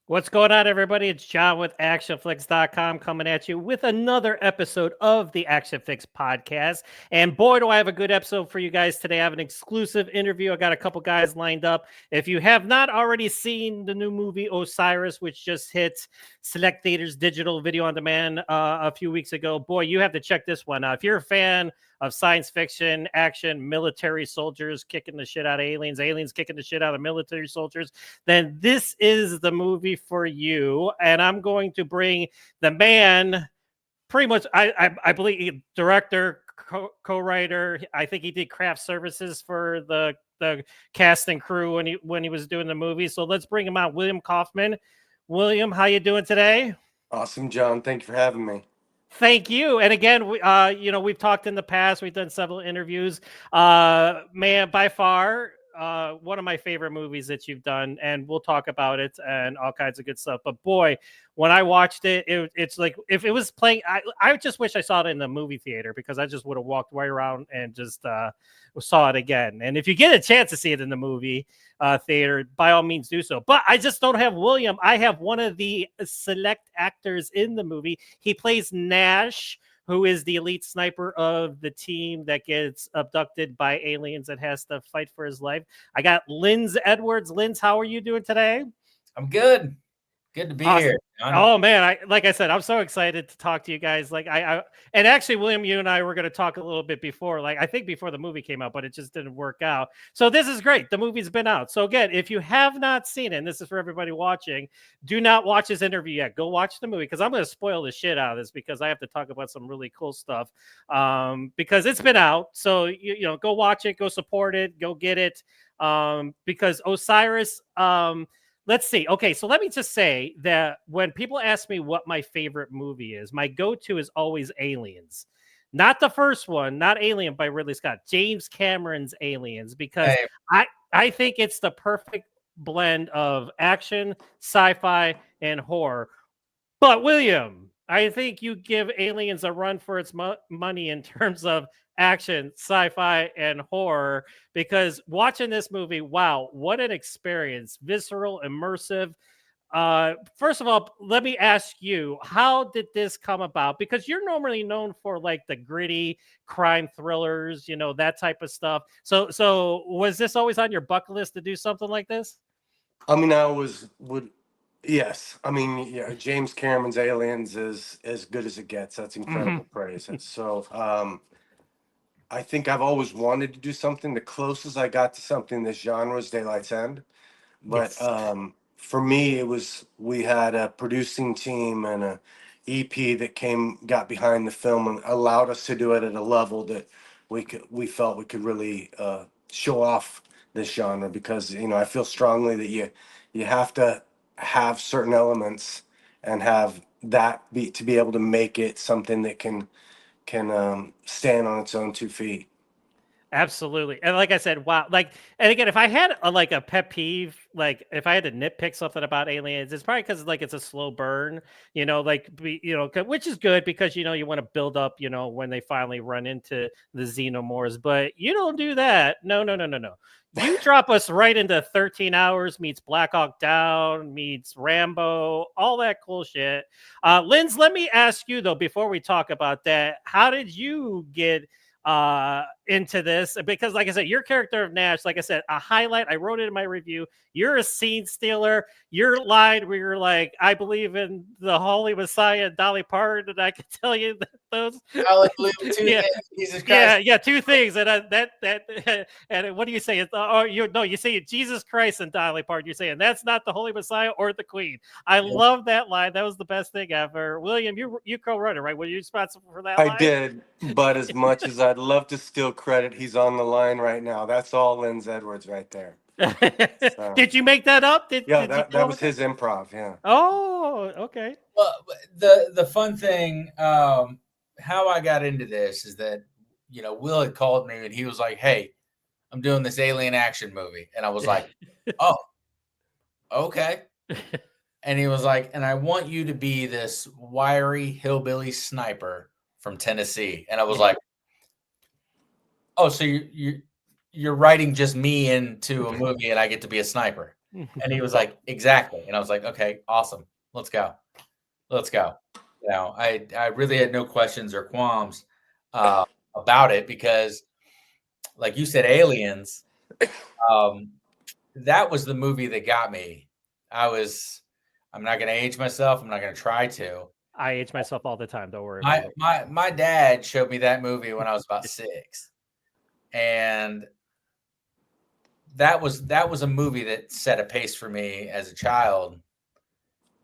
What's going on, everybody? It's John with ACTION-FLIX.com coming at you with another episode of the Action-Fix podcast. And boy, do I have a good episode for you guys today. I have an exclusive interview. I got a couple guys lined up. If you have not already seen the new movie Osiris, which just hit select theaters digital video on demand a few weeks ago, boy, you have to check this one out. If you're a fan of science fiction, action, military soldiers kicking the shit out of aliens, aliens kicking the shit out of military soldiers, then this is the movie for you. And I'm going to bring the man, pretty much, I believe, director, co-writer. I think he did craft services for the cast and crew when he was doing the movie. So let's bring him out, William Kaufman. William, how you doing today? Awesome, John. Thank you for having me. Thank you. And again, we've talked in the past. We've done several interviews. Man, by far, one of my favorite movies that you've done, and we'll talk about it and all kinds of good stuff. But boy, when I watched it, it's like if it was playing, I just wish I saw it in the movie theater because I just would have walked right around and just saw it again. And if you get a chance to see it in the movie theater, by all means do so. But I just don't have William. I have one of the select actors in the movie. He plays Nash, who is the elite sniper of the team that gets abducted by aliens and has to fight for his life. I got Linds Edwards. Linds, how are you doing today? I'm good. Good to be here. Oh man, like I said, I'm so excited to talk to you guys. Like and actually, William, you and I were going to talk a little bit before, like I think before the movie came out, but it just didn't work out. So this is great. The movie's been out. So again, if you have not seen it, and this is for everybody watching, do not watch this interview yet. Go watch the movie because I'm going to spoil the shit out of this because I have to talk about some really cool stuff. Because it's been out. So you know, go watch it, go support it, go get it. Because Osiris. Let's see. Okay, so let me just say that when people ask me what my favorite movie is, my go-to is always Aliens. Not the first one, not Alien by Ridley Scott, James Cameron's Aliens, because I think it's the perfect blend of action, sci-fi, and horror. But William, I think you give Aliens a run for its money in terms of action, sci-fi, and horror, because watching this movie, wow, what an experience. Visceral, immersive. First of all, let me ask you, how did this come about? Because you're normally known for like the gritty crime thrillers, you know, that type of stuff. So was this always on your bucket list to do something like this? I mean, yes. I mean, yeah, James Cameron's Aliens is as good as it gets. That's incredible praise. And so, I think I've always wanted to do something. The closest I got to something in this genre is Daylight's End. But yes. For me, we had a producing team and a EP that got behind the film and allowed us to do it at a level that we felt we could really show off this genre, because you know I feel strongly that you have to have certain elements and have that to be able to make it something that can stand on its own 2 feet. Absolutely. And like I said, wow. Like, and again, if I had a pet peeve, like if I had to nitpick something about Aliens, it's probably because like it's a slow burn, you know, like, which is good because, you know, you want to build up, you know, when they finally run into the xenomorphs, but you don't do that. No. You drop us right into 13 Hours meets Black Hawk Down meets Rambo, all that cool shit. Linds, let me ask you though, before we talk about that, how did you get into this? Because like I said, your character of Nash, like I said, a highlight, I wrote it in my review, you're a scene stealer. Your line where you're like, I believe in the Holy Messiah and Dolly Parton, and I can tell you that those Jesus Christ. yeah, two things. And and what do you say? You say Jesus Christ and Dolly Parton. You're saying that's not the Holy Messiah or the Queen. I love that line. That was the best thing ever. William, you co-wrote it, right? Were you responsible for that line? I did, but as much as I'd love to steal credit, he's on the line right now. That's all Linds Edwards right there. So. Did you make that up? That was his improv. Yeah. Oh, okay. Well, the fun thing, how I got into this is that, you know, Will had called me and he was like, "Hey, I'm doing this alien action movie," and I was like, "Oh, okay." And he was like, "And I want you to be this wiry hillbilly sniper from Tennessee," and I was like, "Oh, so you're writing just me into a movie and I get to be a sniper?" And he was like, exactly. And I was like, okay, awesome. Let's go. Let's go. You know, I really had no questions or qualms about it because, like you said, Aliens, that was the movie that got me. I'm not going to age myself. I'm not going to try to. I age myself all the time. Don't worry about it. My dad showed me that movie when I was about 6. And that was a movie that set a pace for me as a child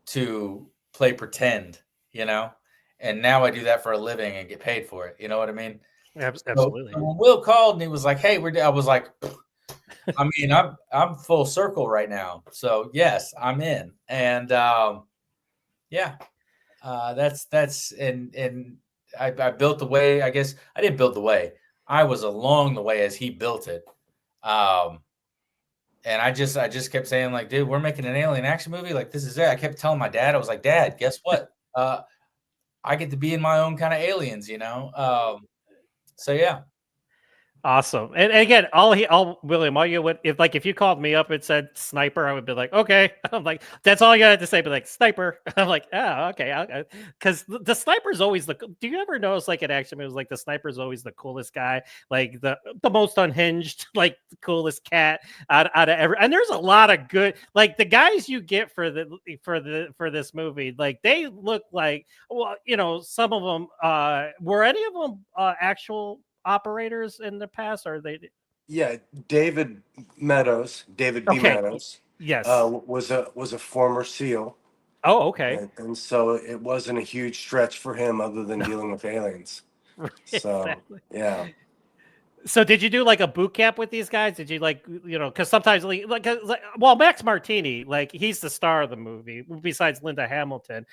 to play pretend, you know? And now I do that for a living and get paid for it. You know what I mean? Absolutely. So when Will called and he was like, "Hey, I was like, I mean, I'm full circle right now. So yes, I'm in. And yeah, that's and I built the way. I guess I didn't build the way. I was along the way as he built it. And I just kept saying, like, dude, we're making an alien action movie. Like, this is it. I kept telling my dad, I was like, Dad, guess what? I get to be in my own kind of aliens, you know? So yeah. Awesome. And again, William, all you would, if you called me up and said sniper, I would be like, okay. I'm like, that's all you had to say. Be like, sniper. I'm like, oh, okay. Because the sniper's always do you ever notice, like, in action movies, like, the sniper's always the coolest guy, like the most unhinged, like, the coolest cat out of every, and there's a lot of good, like, the guys you get for this movie, like, they look like, well, you know, some of them, were any of them actual operators in the past, or they? Yeah, David B. Meadows, Yes. was a former SEAL. Oh, okay. And so it wasn't a huge stretch for him other than dealing with aliens. So Exactly. yeah. So did you do like a boot camp with these guys? Did you, like, you know, because sometimes well, Max Martini, like, he's the star of the movie besides Linda Hamilton.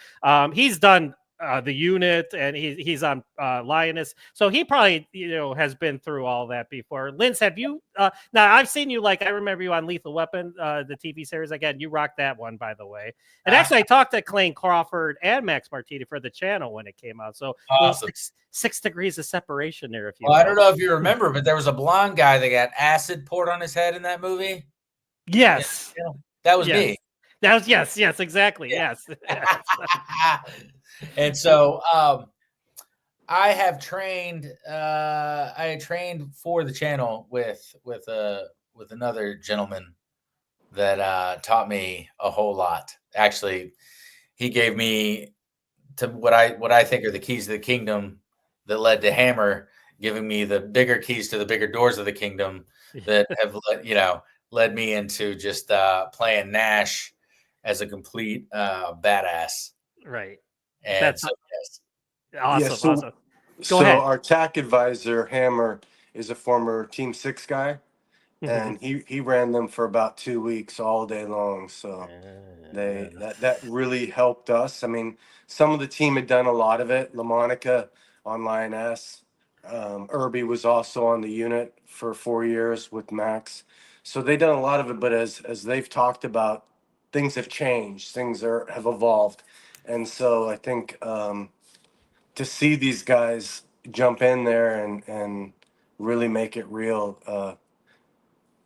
He's done the Unit, and he's on Lioness, so he probably, you know, has been through all that before. Linds, have you? Now, I've seen you, like, I remember you on Lethal Weapon, the TV series. Again, you rocked that one, by the way. And actually, I talked to Clayne Crawford and Max Martini for the channel when it came out. So Awesome. six degrees of separation there. If you, Well, I don't know if you remember, but there was a blonde guy that got acid poured on his head in that movie. Yes, Yeah, that was me. That was yes, exactly. Yeah. Yes. And so I have trained. I had trained for the channel with another gentleman that taught me a whole lot. Actually, he gave me to what I think are the keys to the kingdom that led to Hammer giving me the bigger keys to the bigger doors of the kingdom that have led me into just playing Nash as a complete badass. Right. And That's so, yes. awesome. Yeah, so, Awesome. so ahead. our TAC advisor, Hammer, is a former Team 6 guy. And he ran them for about 2 weeks all day long. So that really helped us. I mean, some of the team had done a lot of it. LaMonica on Lioness. Irby was also on the Unit for 4 years with Max. So they done a lot of it, but as they've talked about, things have changed, have evolved. And so I think to see these guys jump in there and really make it real,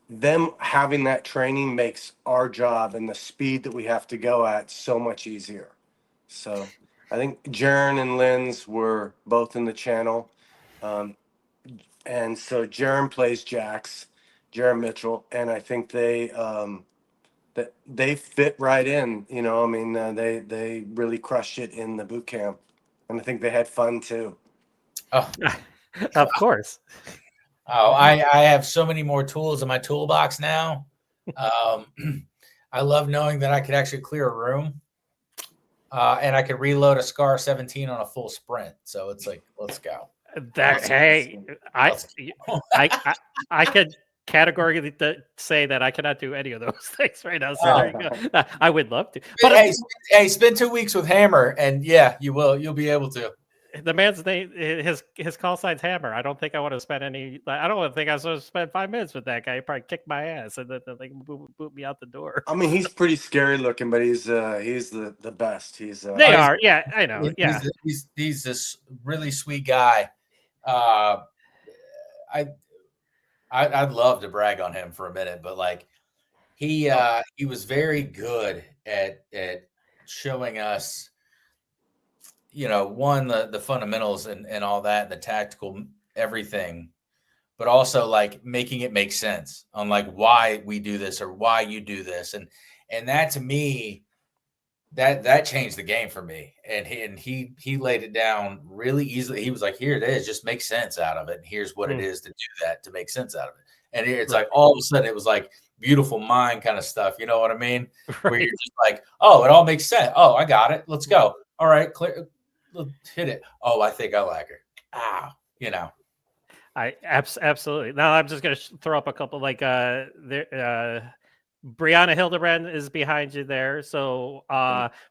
them having that training makes our job and the speed that we have to go at so much easier. So I think Jaron and Linds were both in the channel. And so Jaron plays Jax, Jaron Mitchell, and I think that they fit right in, you know. I mean, they really crushed it in the boot camp, and I think they had fun too. Oh, of course. Oh, I have so many more tools in my toolbox now. I love knowing that I could actually clear a room, and I could reload a Scar 17 on a full sprint. So it's like, let's go. I could categorically say that I cannot do any of those things right now. So there you go. I would love to. But hey, spend 2 weeks with Hammer, and yeah, you will. You'll be able to. The man's name, his call sign's Hammer. I don't think I want to spend any. I don't think I was going to spend 5 minutes with that guy. He'd probably kick my ass and then like boot me out the door. I mean, he's pretty scary looking, but he's the best. They are, yeah, I know, yeah. He's this really sweet guy. I'd love to brag on him for a minute, but like he was very good at showing us, one, the fundamentals and all that, the tactical everything, but also like making it make sense on like why we do this or why you do this. And that to me, that changed the game for me. And he laid it down really easily. He was like, here it is, just make sense out of it. And here's what it is to do that, to make sense out of it. And it's like all of a sudden it was like beautiful mind kind of stuff. You know what I mean? Where you're just like, oh, it all makes sense. Oh, I got it. Let's go. All right, clear. Let's hit it. Oh, I think I like her. I absolutely. Now I'm just gonna throw up a couple like Brianna Hildebrand is behind you there. So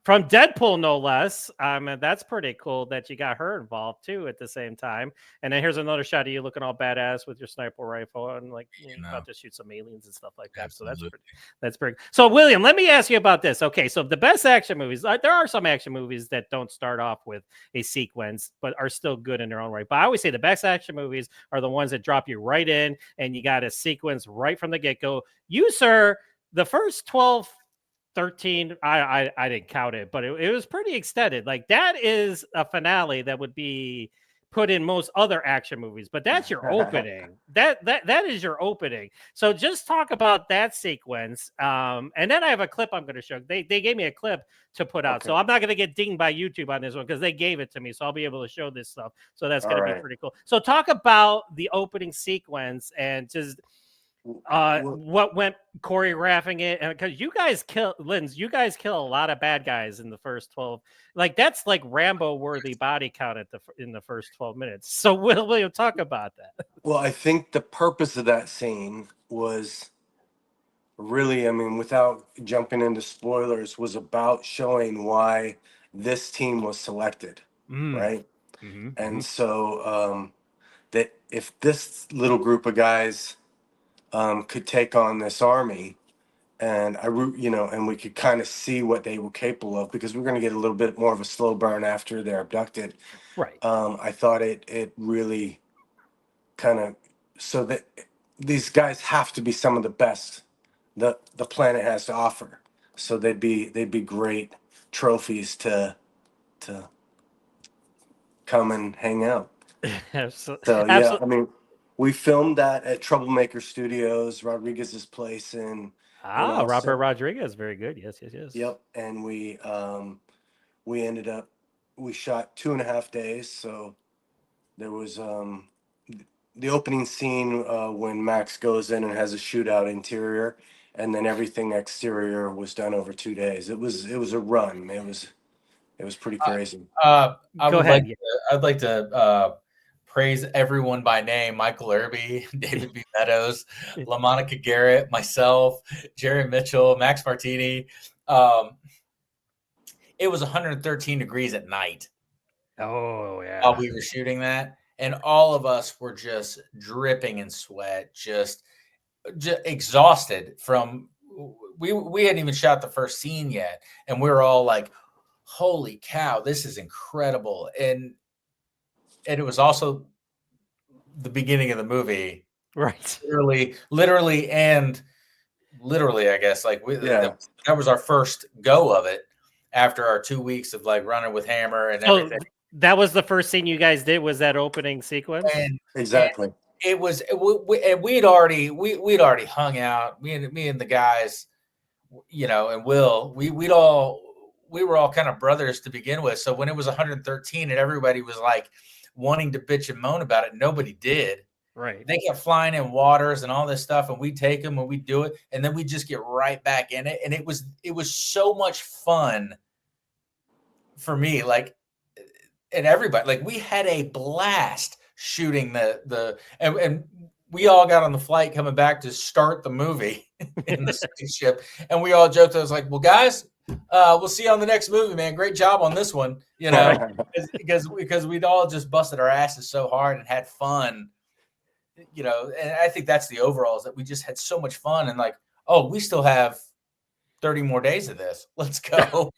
from Deadpool, no less. And that's pretty cool that you got her involved too at the same time. And then here's another shot of you looking all badass with your sniper rifle and like you're about to shoot some aliens and stuff like that. Absolutely. So that's pretty. So William, let me ask you about this. Okay, so the best action movies, there are some action movies that don't start off with a sequence, but are still good in their own right. But I always say the best action movies are the ones that drop you right in and you got a sequence right from the get-go. You, sir, the first 12, 13, I didn't count it, but it was pretty extended. Like that is a finale that would be put in most other action movies, but that's your opening. that is your opening. So just talk about that sequence. And then I have a clip I'm going to show. They gave me a clip to put out. Okay. So I'm not going to get dinged by YouTube on this one because they gave it to me. So I'll be able to show this stuff. So that's going to be pretty cool. So talk about the opening sequence and just what went choreographing it, because you guys kill a lot of bad guys in the first 12. Like that's like Rambo worthy body count in the first 12 minutes. So William, talk about that. Well, I think the purpose of that scene was really, I mean, without jumping into spoilers, was about showing why this team was selected, right? And so that if this little group of guys could take on this army, and and we could kind of see what they were capable of, because we're going to get a little bit more of a slow burn after they're abducted. Right. I thought it really kind of, so that these guys have to be some of the best the planet has to offer. So they'd be great trophies to come and hang out. Absolutely. So yeah, I mean, we filmed that at Troublemaker Studios, Rodriguez's place in Robert Rodriguez, very good. Yes. Yep. And we ended up, we shot 2.5 days. So there was the opening scene when Max goes in and has a shootout interior, and then everything exterior was done over 2 days. It was a run. It was pretty crazy. I'd like to praise everyone by name: Michael Irby, David B. Meadows, LaMonica Garrett, myself, Jerry Mitchell, Max Martini. It was 113 degrees at night. Oh yeah. While we were shooting that, and all of us were just dripping in sweat, just exhausted from. We hadn't even shot the first scene yet, and we were all like, "Holy cow, this is incredible!" And it was also the beginning of the movie, right? Literally, I guess. Like that was our first go of it after our 2 weeks of like running with Hammer and everything. That was the first scene you guys did, was that opening sequence? Exactly. And it was, and we'd already hung out. Me and the guys, and Will, we were all kind of brothers to begin with. So when it was 113 and everybody was like wanting to bitch and moan about it, nobody did. Right. They kept flying in waters and all this stuff, and we'd take them and we'd do it, and then we'd just get right back in it. And it was so much fun for me, like, and everybody, like, we had a blast shooting and we all got on the flight coming back to start the movie in the spaceship, and we all joked. I was like, "Well, guys, we'll see you on the next movie, man. Great job on this one," because we'd all just busted our asses so hard and had fun, and I think that's the overall, is that we just had so much fun, and like, oh, we still have 30 more days of this. Let's go.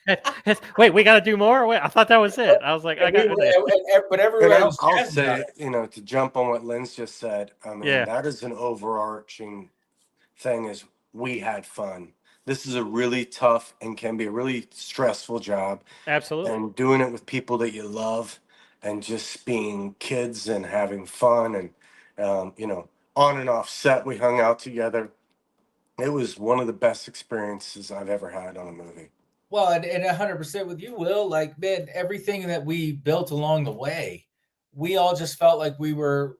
Wait, we got to do more? Wait, I thought that was it. I was like, but everyone. I'll say, to jump on what Linds just said, I mean, that is an overarching thing, is we had fun. This is a really tough and can be a really stressful job. Absolutely. And doing it with people that you love and just being kids and having fun and, you know, on and off set, we hung out together. It was one of the best experiences I've ever had on a movie. Well, and 100% with you, Will. Like, man, everything that we built along the way, we all just felt like we were.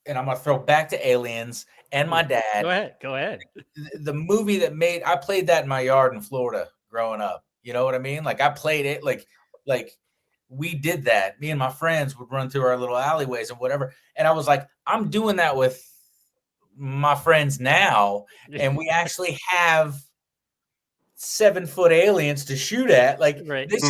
And I'm gonna throw back to Aliens and my dad. Go ahead. The movie that made I played that in my yard in Florida growing up. You know what I mean? Like I played it like we did that. Me and my friends would run through our little alleyways and whatever. And I was like, I'm doing that with my friends now, and we actually have 7-foot aliens to shoot at. Like Right. this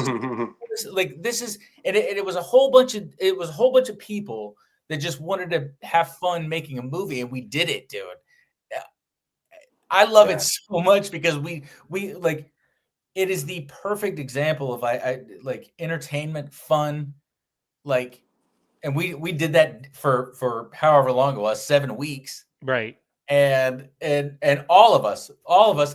is and it was a whole bunch of people that just wanted to have fun making a movie, and we did it, dude. I love it so much because we like it is the perfect example of I like entertainment, fun, like, and we did that for however long it was, 7 weeks. Right. And all of us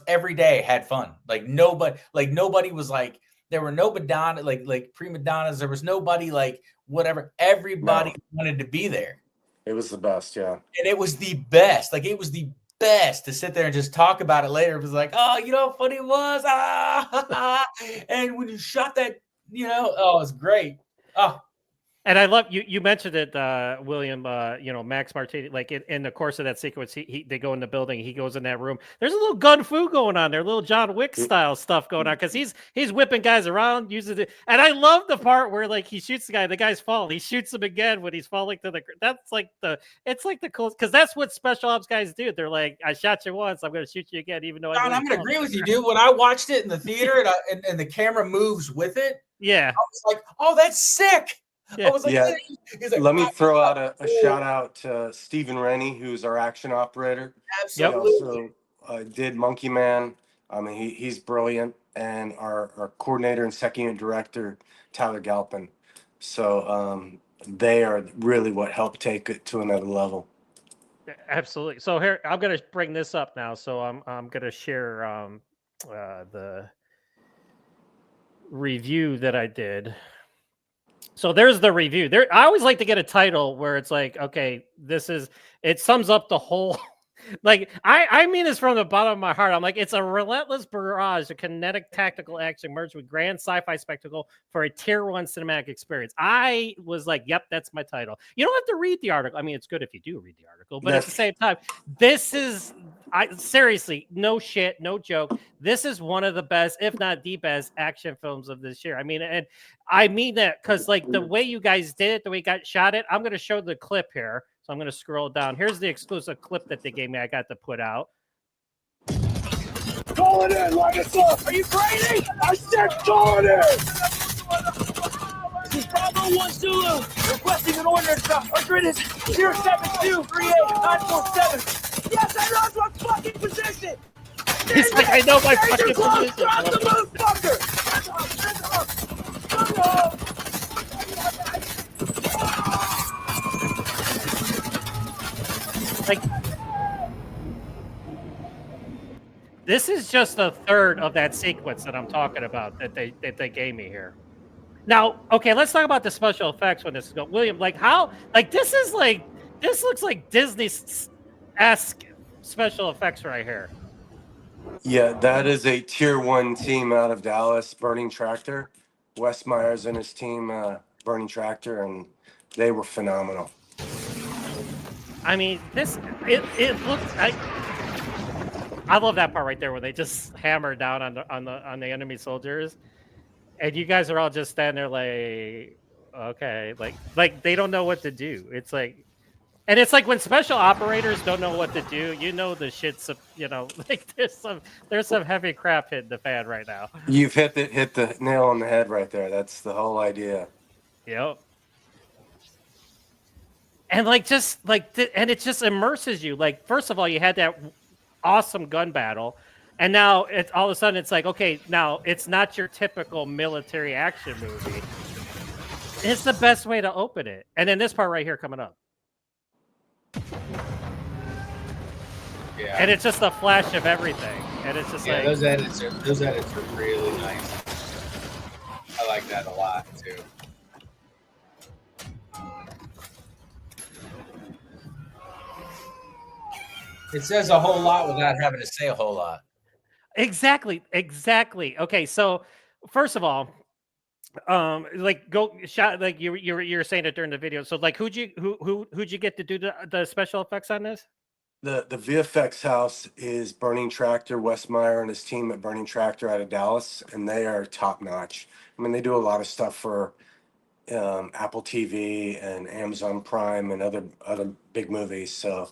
every day had fun. Like nobody was like, there were no Madonna, like prima donnas. There was nobody like whatever. Everybody wanted to be there. It was the best, yeah. And it was the best. Like it was the best to sit there and just talk about it later. It was like, oh, you know how funny it was? And when you shot that, you know, oh, it's great. Oh. And I love you mentioned it, William, you know, Max Martini, like in the course of that sequence, they go in the building, he goes in that room. There's a little gun fu going on there, little John Wick style stuff going on, because he's whipping guys around, using it. And I love the part where like he shoots the guy's falling, he shoots him again when he's falling to the that's like it's like the coolest, because that's what special ops guys do. They're like, I shot you once, I'm gonna shoot you again, even though I'm gonna agree with you, dude. When I watched it in the theater and the camera moves with it, yeah, I was like, oh, that's sick. Yeah. I was like, like, let me throw out a shout out to Stephen Rennie, who's our action operator. Absolutely. He also did Monkey Man. I mean, he's brilliant. And our coordinator and second unit director, Tyler Galpin. So they are really what helped take it to another level. Absolutely. So here, I'm going to bring this up now. So I'm going to share the review that I did. So there's the review. There, I always like to get a title where it's like, okay, it sums up the whole. Like I mean this from the bottom of my heart. I'm like, it's a relentless barrage of kinetic tactical action merged with grand sci-fi spectacle for a tier 1 cinematic experience. I was like, yep, that's my title. You don't have to read the article. I mean, it's good if you do read the article, but at the same time, this is seriously, no shit, no joke. This is one of the best, if not the best, action films of this year. I mean, and I mean that because like the way you guys did it, the way you got shot it. I'm going to show the clip here. So I'm going to scroll down. Here's the exclusive clip that they gave me. I got to put out. Call it in, light us up. Are you crazy? I said call it in. This is Bravo 1 Zulu requesting an order. Our grid is 07238-947. Yes, I lost my fucking position. He's like, I know my fucking position. Drop the move, fucker. Like, this is just a third of that sequence that I'm talking about that they gave me here. Now, okay, let's talk about the special effects when this is going. William, like how, like this looks like Disney-esque special effects right here. Yeah, that is a tier 1 team out of Dallas, Burning Tractor. Wes Myers and his team, Burning Tractor, and they were phenomenal. I mean, it looks. I love that part right there where they just hammer down on the enemy soldiers, and you guys are all just standing there like, okay, like they don't know what to do. It's like, and it's like when special operators don't know what to do, you know the shit's, you know, like there's some heavy crap hitting the fan right now. You've hit the nail on the head right there. That's the whole idea. Yep. And like just like and it just immerses you. Like first of all, you had that awesome gun battle, and now it's all of a sudden it's like, okay, now it's not your typical military action movie. It's the best way to open it. And then this part right here coming up. Yeah. And it's just a flash of everything. And it's just like those edits are really nice. I like that a lot too. It says a whole lot without having to say a whole lot. exactly. Okay, so first of all, like go shot like you're saying it during the video. So like who'd you get to do the special effects on this? The VFX house is Burning Tractor, Wes Meyer and his team at Burning Tractor out of Dallas, and they are top notch. I mean, they do a lot of stuff for Apple TV and Amazon Prime and other big movies. So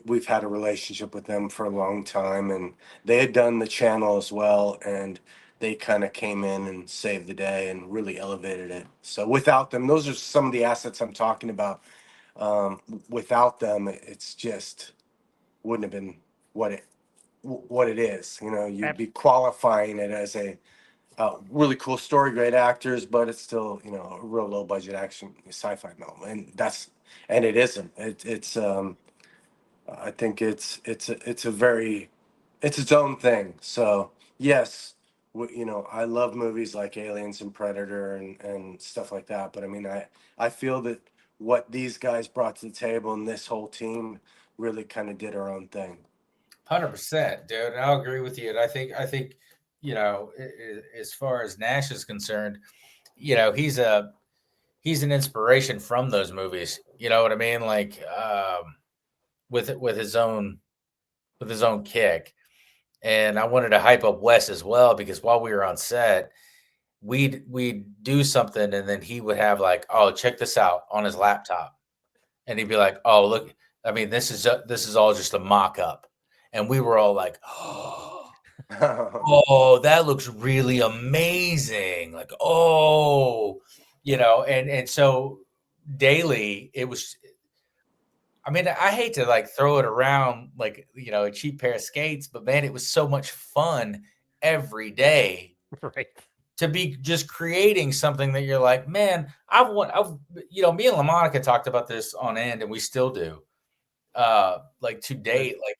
we've had a relationship with them for a long time, and they had done the channel as well, and they kind of came in and saved the day and really elevated it. So without them, those are some of the assets I'm talking about. Without them, it's just wouldn't have been what it is. You know, you'd be qualifying it as a really cool story, great actors, but it's still, you know, a real low budget action sci-fi film, and it isn't. It's I think it's its own thing. So yes, you know, I love movies like Aliens and Predator and stuff like that. But I mean, I feel that what these guys brought to the table and this whole team really kind of did our own thing. 100%, dude. I'll agree with you. And I think, you know, as far as Nash is concerned, you know, he's an inspiration from those movies. You know what I mean? Like, with his own kick. And I wanted to hype up Wes as well, because while we were on set, we'd do something, and then he would have like, oh, check this out on his laptop, and he'd be like, oh, look, I mean, this is all just a mock-up, and we were all like, oh, that looks really amazing, like, oh, you know, and so daily it was. I mean, I hate to like throw it around like, you know, a cheap pair of skates, but man, it was so much fun every day. Right. To be just creating something that you're like, man, you know, me and LaMonica talked about this on end, and we still do. Like to date, like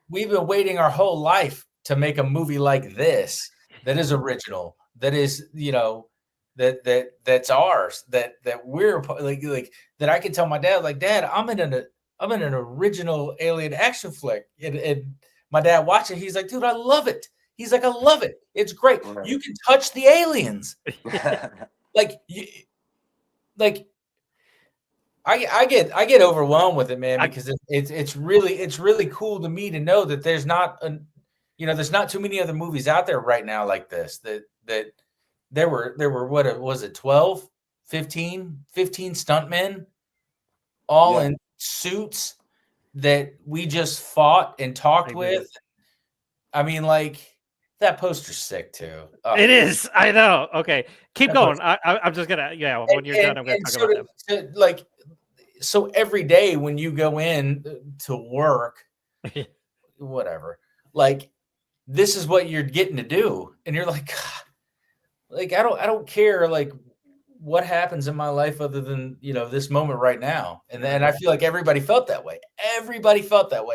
we've been waiting our whole life to make a movie like this that is original, that is, you know, that's ours, that we're like that I can tell my dad, like, Dad, I'm in an original alien action flick, and my dad watched it. He's like, dude, I love it. He's like, I love it. It's great. Right. You can touch the aliens. I get overwhelmed with it, man, because it's really cool to me to know that there's not too many other movies out there right now like this, that there were what was it, 12, 15 stuntmen all in suits that we just fought and talked with. I mean, like, that poster's sick too. It is. I know. Okay, keep going. I'm just gonna when you're done, I'm gonna talk about that. So every day when you go in to work, whatever, like, this is what you're getting to do, and you're like, God, like, I don't care like what happens in my life other than, you know, this moment right now. And then I feel like everybody felt that way.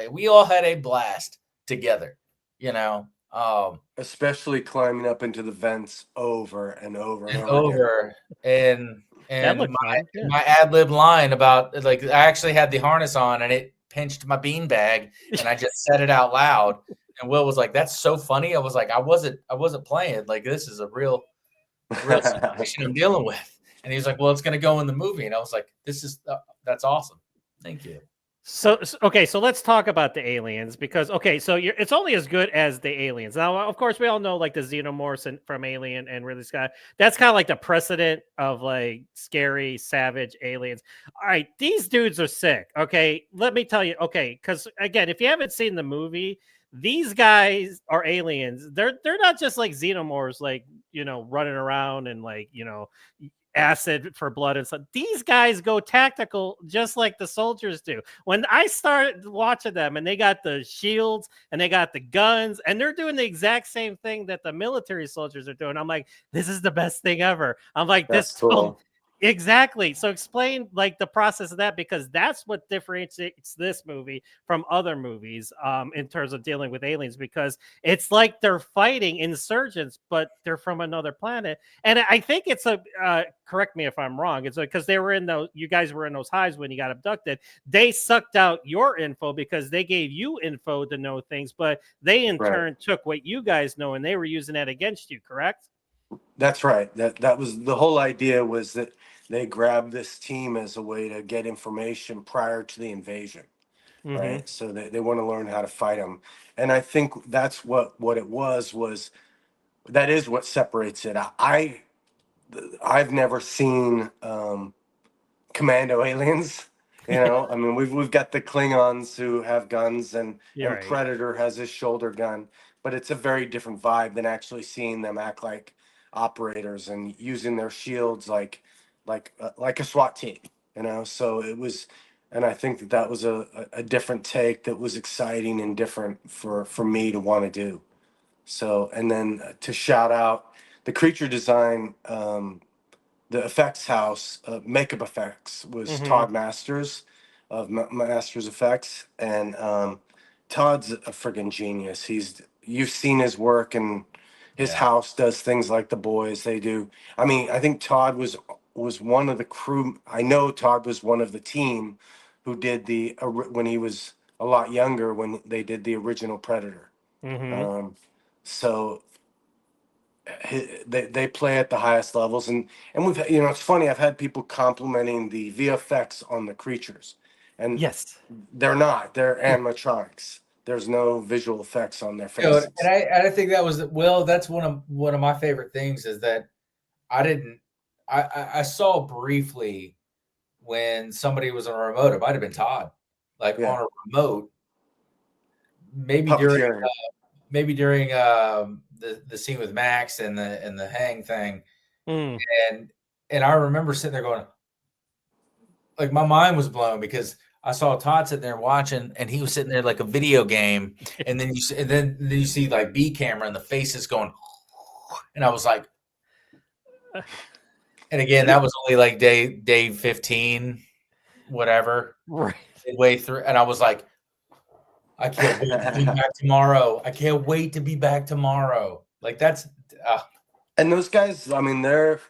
We all had a blast together, you know. Especially climbing up into the vents over and over. And my ad lib line about, like, I actually had the harness on and it pinched my beanbag, and I just said it out loud. And Will was like, "That's so funny." I was like, I wasn't playing. Like, this is a real situation I'm dealing with. And he was like, "Well, it's going to go in the movie." And I was like, that's awesome. Thank you. So let's talk about the aliens, because it's only as good as the aliens. Now, of course, we all know like the xenomorphs from Alien and Ridley Scott. That's kind of like the precedent of like scary, savage aliens. All right, these dudes are sick. Okay, let me tell you. Okay, because again, if you haven't seen the movie, these guys are aliens. They're not just like xenomorphs, like, you know, running around and like, you know, acid for blood and stuff. These guys go tactical just like the soldiers do. When I started watching them, and they got the shields and they got the guns, and they're doing the exact same thing that the military soldiers are doing, I'm like, this is the best thing ever. I'm like, that's cool. Exactly. So explain like the process of that, because that's what differentiates this movie from other movies in terms of dealing with aliens, because it's like they're fighting insurgents, but they're from another planet. And I think it's a correct me if I'm wrong. It's because they were in those, you guys were in those hives when you got abducted. They sucked out your info because they gave you info to know things, but they in turn took what you guys know and they were using that against you, correct? That's right. That was the whole idea, was that they grabbed this team as a way to get information prior to the invasion, right? So they want to learn how to fight them. And I think that's what it was that is what separates it. I've never seen commando aliens. You know, I mean, we've got the Klingons who have guns, and Predator has his shoulder gun, but it's a very different vibe than actually seeing them act like operators and using their shields like a SWAT team. You know, so it was, and I think that was a different take that was exciting and different for me to want to do. So, and then to shout out the creature design. The effects house, makeup effects, was Todd Masters of Masters Effects, and Todd's a friggin' genius. You've seen his work, and his house does things like The Boys. They do. I mean, I think Todd was one of the crew. I know Todd was one of the team who did when he was a lot younger, when they did the original Predator. So they play at the highest levels, and we've, you know, it's funny, I've had people complimenting the VFX on the creatures, and they're animatronics. There's no visual effects on their faces. And I think that was, well, that's one of my favorite things, is that I saw briefly when somebody was on a remote. It might have been Todd, like on a remote, maybe during the scene with Max and the hang thing. And I remember sitting there going, like, my mind was blown, because I saw Todd sitting there watching, and he was sitting there like a video game, and then you see like B camera and the faces going, and I was like, and again, that was only like day 15, whatever, midway through, and I was like, I can't wait to be back tomorrow. I can't wait to be back tomorrow. Like, that's and those guys, I mean, they're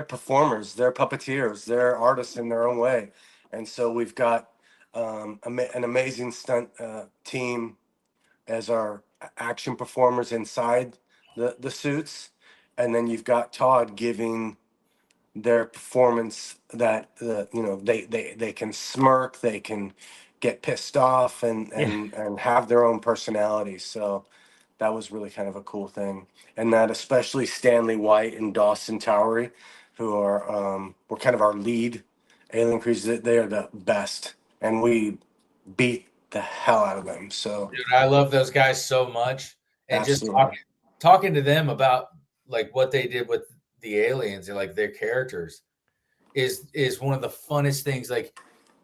performers, they're puppeteers, they're artists in their own way. And so we've got an amazing stunt team as our action performers inside the suits, and then you've got Todd giving their performance that you know, they can smirk, they can get pissed off, and have their own personality. So that was really kind of a cool thing. And that especially Stanley White and Dawson Towery, who are were kind of our lead alien creatures, they are the best, and we beat the hell out of them. So dude, I love those guys so much, and absolutely. Just talking to them about like what they did with the aliens and like their characters is one of the funnest things. Like,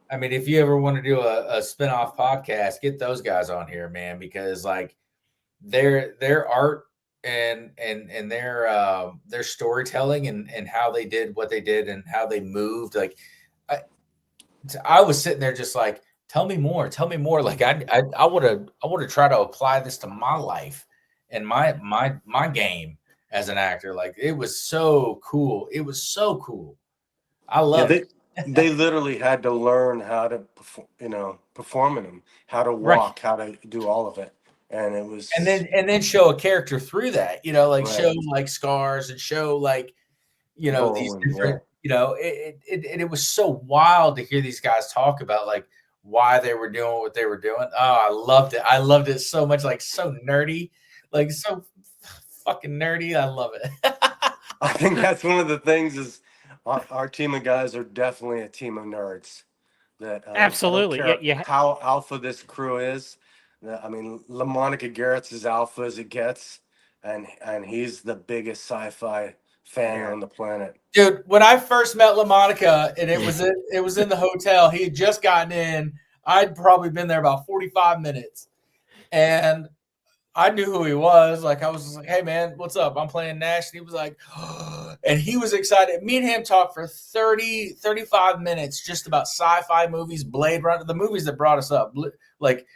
I mean, if you ever want to do a spin-off podcast, get those guys on here, man, because like their art and their storytelling and how they did what they did and how they moved. Like, I was sitting there just like, tell me more. Like, I want to try to apply this to my life and my game as an actor. Like, it was so cool. I love it. They literally had to learn how to perform in them, how to walk, how to do all of it. And it was, and then show a character through that, you know, like show like scars and show like, you know, these different, you know, it was so wild to hear these guys talk about like why they were doing what they were doing. Oh, I loved it so much. Like, so nerdy, like so fucking nerdy. I love it. I think that's one of the things is our team of guys are definitely a team of nerds. That absolutely, how alpha this crew is. I mean, LaMonica Garrett's as alpha as it gets, and he's the biggest sci-fi fan on the planet. Dude, when I first met LaMonica, and it was in the hotel, he had just gotten in. I'd probably been there about 45 minutes, and I knew who he was. Like, I was just like, hey, man, what's up? I'm playing Nash. And he was like, and he was excited. Me and him talked for 35 minutes just about sci-fi movies, Blade Runner, the movies that brought us up, like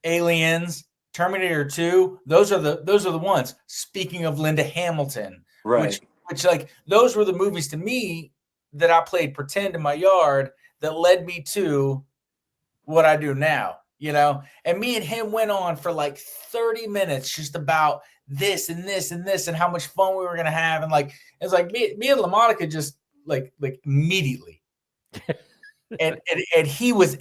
Aliens, Terminator 2. Those are the ones. Speaking of Linda Hamilton, Right. which like those were the movies to me that I played pretend in my yard that led me to what I do now, you know? And me and him went on for like 30 minutes just about this and this and this and how much fun we were going to have. And like, it's like me and LaMonica just like immediately. and he was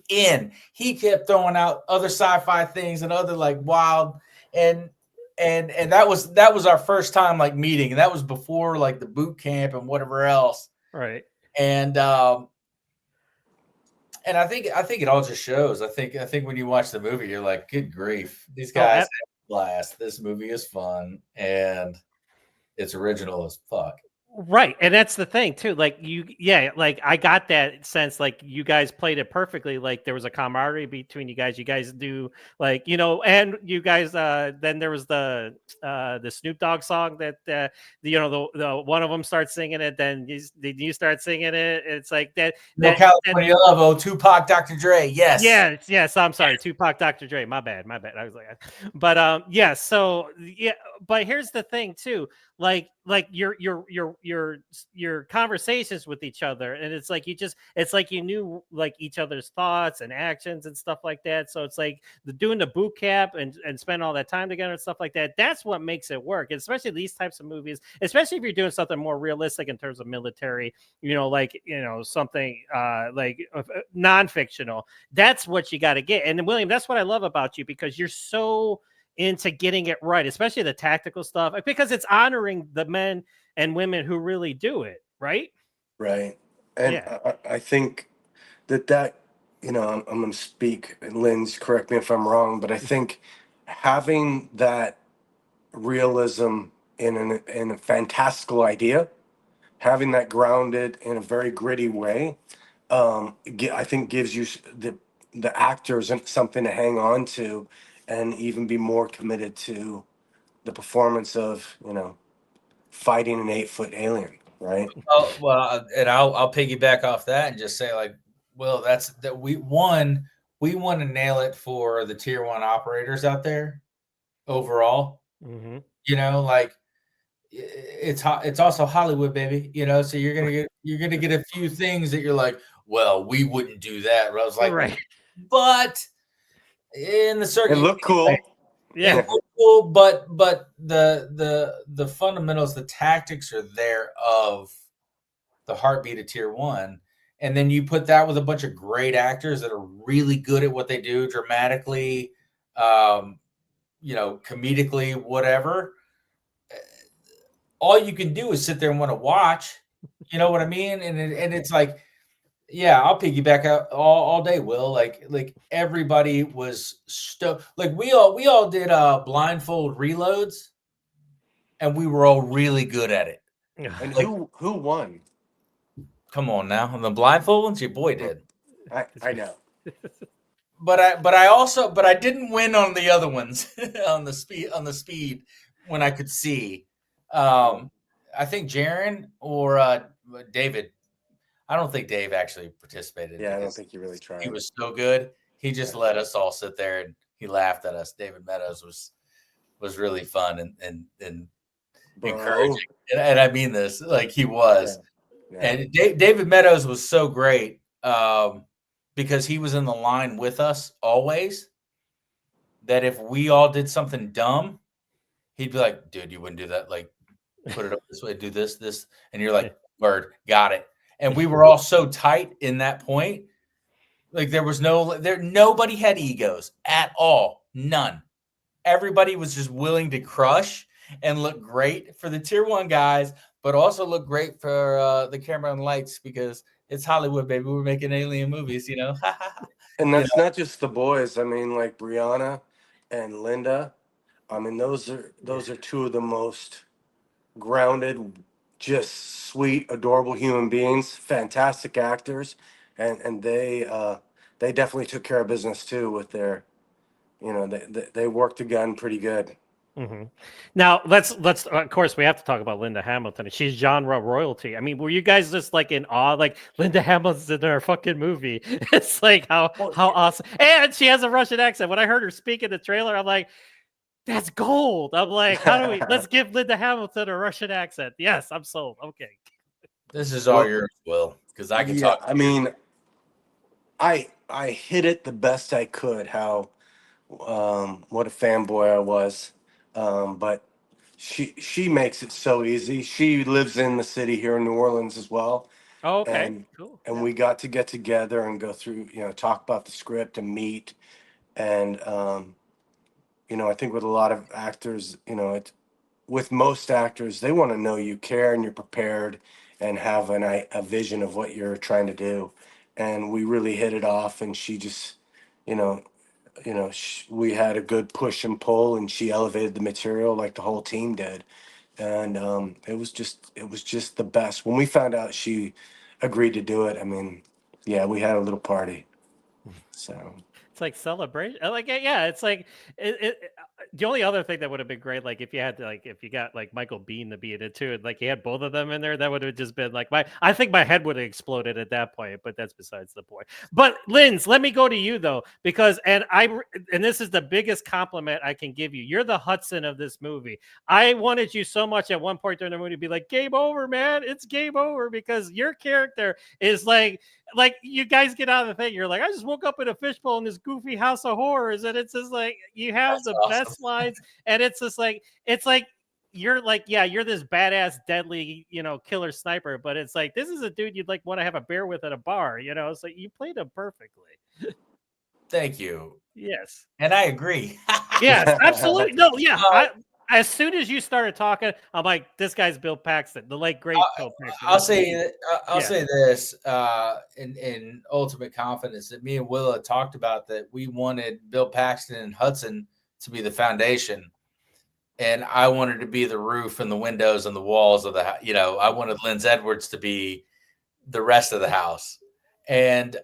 in. He kept throwing out other sci-fi things and other like wild and that was our first time like meeting, and that was before like the boot camp and whatever else. Right. And I think it all just shows. I think when you watch the movie, you're like, good grief, these guys have a blast. This movie is fun and it's original as fuck. Right. And that's the thing too. Like like I got that sense, like you guys played it perfectly. Like there was a camaraderie between you guys. You guys do like, you know, and you guys, then there was the Snoop Dogg song that, the one of them starts singing it. Then you start singing it. It's like that. California Love, oh, Tupac, Dr. Dre. Yes. Yes. I'm sorry. Tupac, Dr. Dre. My bad. I was like, but, yeah. So yeah, but here's the thing too. Like your conversations with each other, and it's like it's like you knew like each other's thoughts and actions and stuff like that. So it's like doing the boot camp and spend all that time together and stuff like that. That's what makes it work, and especially these types of movies, especially if you're doing something more realistic in terms of military, something like non-fictional. That's what you got to get. And William, that's what I love about you, because you're so into getting it right, especially the tactical stuff, because it's honoring the men and women who really do it, right? Right. And Yeah. I think that, I'm going to speak, and Linds, correct me if I'm wrong, but I think having that realism in a fantastical idea, having that grounded in a very gritty way, I think gives you the actors something to hang on to, and even be more committed to the performance of, fighting an 8-foot alien, right? Oh, well, and I'll piggyback off that and just say, like, well, that's that we want to nail it for the tier 1 operators out there overall. Mm-hmm. Like it's also Hollywood, baby. So you're gonna get a few things that you're like, well, we wouldn't do that. I was like, right. But in the circuit, It looked cool. Yeah. Cool, but the fundamentals, the tactics are there of the heartbeat of tier 1, and then you put that with a bunch of great actors that are really good at what they do, dramatically, comedically, whatever. All you can do is sit there and want to watch. You know what I mean? And it's like, yeah, I'll piggyback out all day, Will. Like everybody was stoked. Like we all did blindfold reloads, and we were all really good at it. And Like, who won? come on now, on the blindfold ones, your boy did. I know. But I didn't win on the other ones on the speed when I could see. I think Jaron or David. I don't think Dave actually participated. Yeah, I don't think he really tried. He was so good. He just let us all sit there and he laughed at us. David Meadows was really fun and encouraging. And I mean this, like he was. Yeah. Yeah. And David Meadows was so great because he was in the line with us always, that if we all did something dumb, he'd be like, dude, you wouldn't do that. Like, put it up this way, do this. And you're like, word, got it. And we were all so tight in that point. Like nobody had egos at all. None. Everybody was just willing to crush and look great for the tier 1 guys, but also look great for the camera and lights, because it's Hollywood, baby. We're making alien movies, And that's not just the boys. I mean, like Brianna and Linda. I mean, those are two of the most grounded, just sweet, adorable human beings, fantastic actors, and they definitely took care of business too with their they worked again pretty good. Mm-hmm. Now let's of course we have to talk about Linda Hamilton. She's genre royalty. I mean, were you guys just like in awe? Like Linda Hamilton's in her fucking movie. It's like how awesome. And she has a Russian accent. When I heard her speak in the trailer, I'm like, that's gold. I'm like, how do we? Let's give Linda Hamilton a Russian accent. Yes, I'm sold. Okay. This is all yours, Will, because I can talk. I mean, I hit it the best I could. How what a fanboy I was. But she makes it so easy. She lives in the city here in New Orleans as well. Oh, okay. And Cool. we got to get together and go through, talk about the script and meet. And I think with a lot of actors, with most actors, they want to know you care and you're prepared and have a vision of what you're trying to do. And we really hit it off. And she just, we had a good push and pull, and she elevated the material like the whole team did. And it was just the best. When we found out she agreed to do it, I mean, yeah, we had a little party. So It's like celebration. Like, yeah, it's like the only other thing that would have been great, like if you had to, like if you got like Michael Biehn to be in it too, and like you had both of them in there, that would have just been like I think my head would have exploded at that point. But that's besides the point. But Linds, let me go to you though, because and this is the biggest compliment I can give you. You're the Hudson of this movie. I wanted you so much at one point during the movie to be like, game over, man. It's game over, because your character is like you guys get out of the thing. You're like, I just woke up in a fishbowl in this goofy house of horrors, and it's just like you have the best lines, and it's just like you're like, yeah, you're this badass, deadly, killer sniper, but it's like this is a dude you'd like want to have a beer with at a bar, So you played him perfectly. Thank you. Yes, and I agree. yes, absolutely. No, yeah. As soon as you started talking, I'm like, this guy's Bill Paxton, the late great Bill Paxton. I'll say this in ultimate confidence that me and Willa talked about, that we wanted Bill Paxton and Hudson to be the foundation, and I wanted to be the roof and the windows and the walls of the house. I wanted Linds Edwards to be the rest of the house, and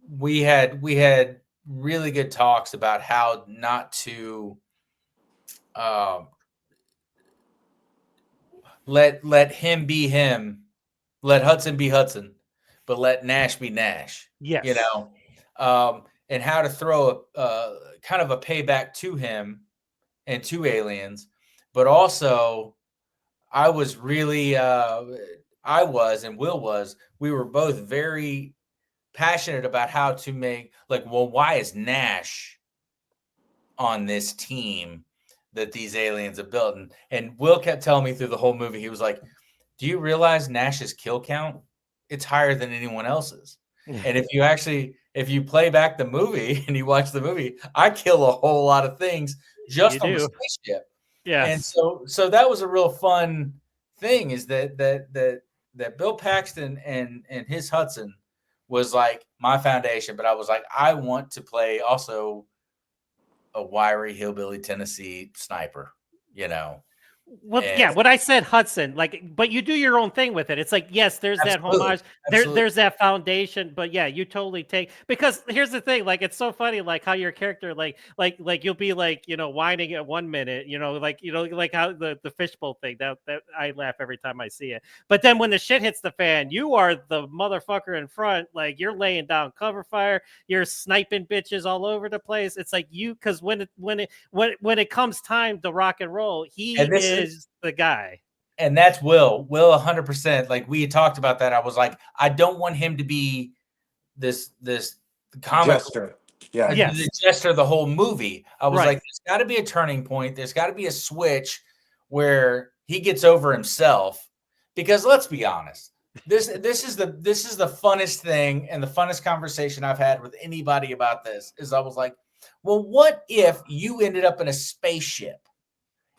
we had really good talks about how not to let him be him, let Hudson be Hudson, but let Nash be Nash. Yes. And how to throw a kind of a payback to him and to aliens, but also I was really I was and Will was, we were both very passionate about how to make, like, well, why is Nash on this team that these aliens have built? And Will kept telling me through the whole movie, he was like, do you realize Nash's kill count? It's higher than anyone else's. And if you play back the movie and you watch the movie, I kill a whole lot of things just on the spaceship. Yeah. And so that was a real fun thing, is that Bill Paxton and his Hudson was like my foundation, but I was like, I want to play also a wiry hillbilly Tennessee sniper, Well, yeah, when I said Hudson, but you do your own thing with it. It's like, yes, there's Absolutely. that homage, there's that foundation, but yeah, you totally take, because here's the thing, like, it's so funny, like how your character, like you'll be like, whining at 1 minute, like how the fishbowl thing, that I laugh every time I see it. But then when the shit hits the fan, you are the motherfucker in front, like you're laying down cover fire, you're sniping bitches all over the place. It's like because when it comes time to rock and roll, he is the guy. And that's Will 100%. Like we had talked about that. I was like, I don't want him to be this comic jester. Yeah. The jester the whole movie. I was like, there's got to be a turning point. There's got to be a switch where he gets over himself, because let's be honest, this is the funnest thing and the funnest conversation I've had with anybody about this, is I was like, well, what if you ended up in a spaceship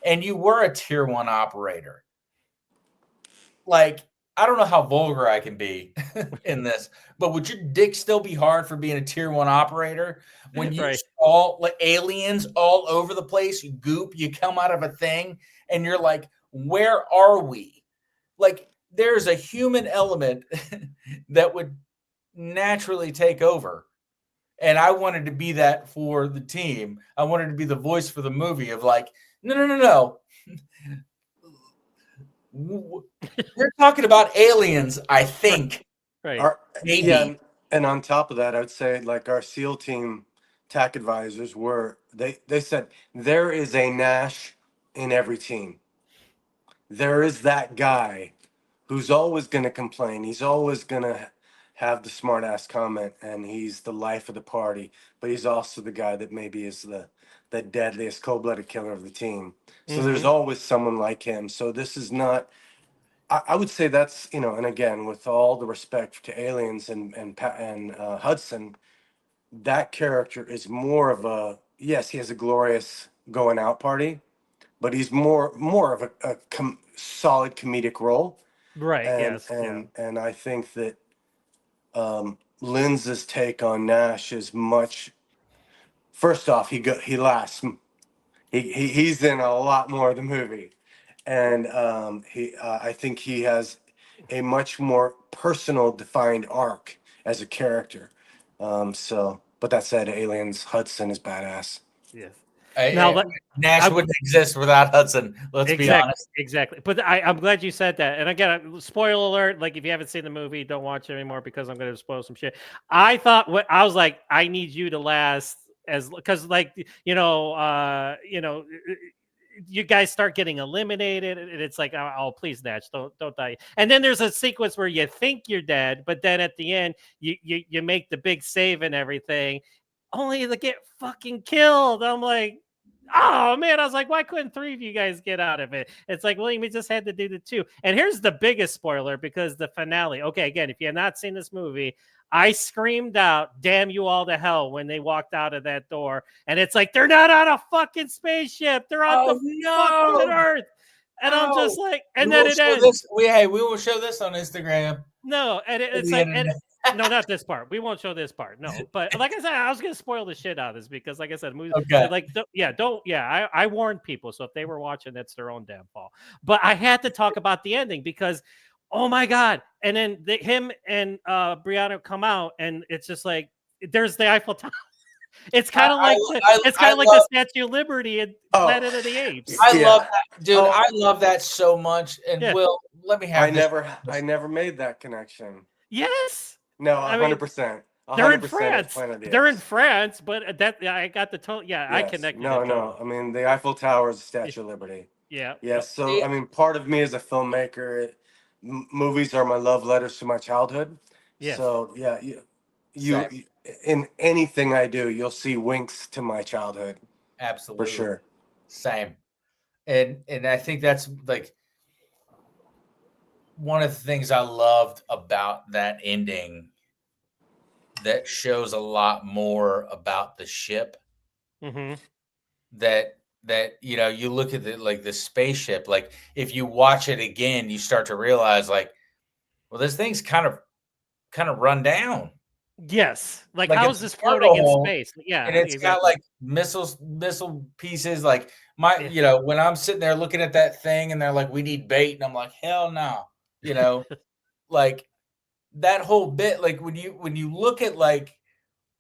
and you were a tier 1 operator? Like, I don't know how vulgar I can be in this, but would your dick still be hard for being a tier 1 operator when you all like aliens all over the place? You goop, you come out of a thing, and you're like, where are we? Like, there's a human element that would naturally take over. And I wanted to be that for the team. I wanted to be the voice for the movie of like, no. We're talking about aliens, I think. Right. Maybe. Yeah, and on top of that, I'd say like our SEAL team TAC advisors they said there is a Nash in every team. There is that guy who's always going to complain. He's always going to have the smart ass comment, and he's the life of the party. But he's also the guy that maybe is the deadliest cold-blooded killer of the team. So there's always someone like him. So this is not. I would say that's, you know, and again, with all the respect to Aliens and Hudson, that character is more of a, yes, he has a glorious going out party, but he's more of a solid comedic role. Right. And Yes. and I think that Linds's take on Nash is much. First off, he lasts. He's in a lot more of the movie, and I think he has a much more personal, defined arc as a character. But that said, Aliens Hudson is badass. Yes. Nash wouldn't exist without Hudson. Let's be honest. Exactly. But I'm glad you said that. And again, spoiler alert, like if you haven't seen the movie, don't watch it anymore because I'm going to spoil some shit. I was like, I need you to last because like, you guys start getting eliminated and it's like, oh, please, Nash, don't die. And then there's a sequence where you think you're dead, but then at the end you make the big save and everything only to get fucking killed. I'm like, oh man, I was like, why couldn't three of you guys get out of it? It's like, William, we just had to do the two. And here's the biggest spoiler because the finale. Okay, again, if you have not seen this movie, I screamed out, damn you all to hell when they walked out of that door. And it's like, they're not on a fucking spaceship. They're on fucking Earth. And I'm just like, and then it ends. We will show this on Instagram. No, and it's like, no, not this part. We won't show this part. No, but like I said, I was gonna spoil the shit out of this because, like I said, movies. Okay. Like, I warned people, so if they were watching, that's their own damn fault. But I had to talk about the ending because, oh my god! And then him and Brianna come out, and it's just like there's the Eiffel Tower. It's kind of like the Statue of Liberty in Planet of the Apes. I love that, dude. I love that so much. And Will, let me have. I never made that connection. Yes. No, 100%. They're in France. They're in France, but I got the total. Yeah, yes. I connected. No. I mean, the Eiffel Tower is the Statue of Liberty. Yeah. Yeah. So, I mean, part of me as a filmmaker, movies are my love letters to my childhood. Yeah. So, yeah, you in anything I do, you'll see winks to my childhood. Absolutely. For sure. Same. And I think that's like one of the things I loved about that ending that shows a lot more about the ship. Mm-hmm. That you look at the spaceship, like if you watch it again, you start to realize like, well, this thing's kind of run down. Yes. Like how is this floating in space? Yeah. And it's got like missile pieces. Like when I'm sitting there looking at that thing and they're like, we need bait. And I'm like, hell no. Like that whole bit, like when you look at like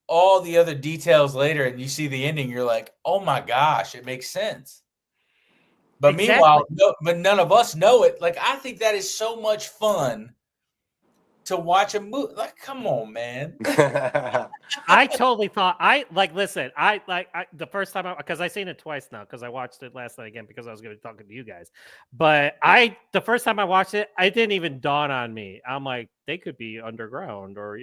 all the other details later and you see the ending, you're like, oh my gosh, it makes sense. But meanwhile, but none of us know it. Like, I think that is so much fun to watch a movie. Like, come on, man. I totally thought listen, the first time because I seen it twice now because I watched it last night again because I was going to be talking to you guys. But the first time I watched it, it didn't even dawn on me. I'm like, they could be underground or,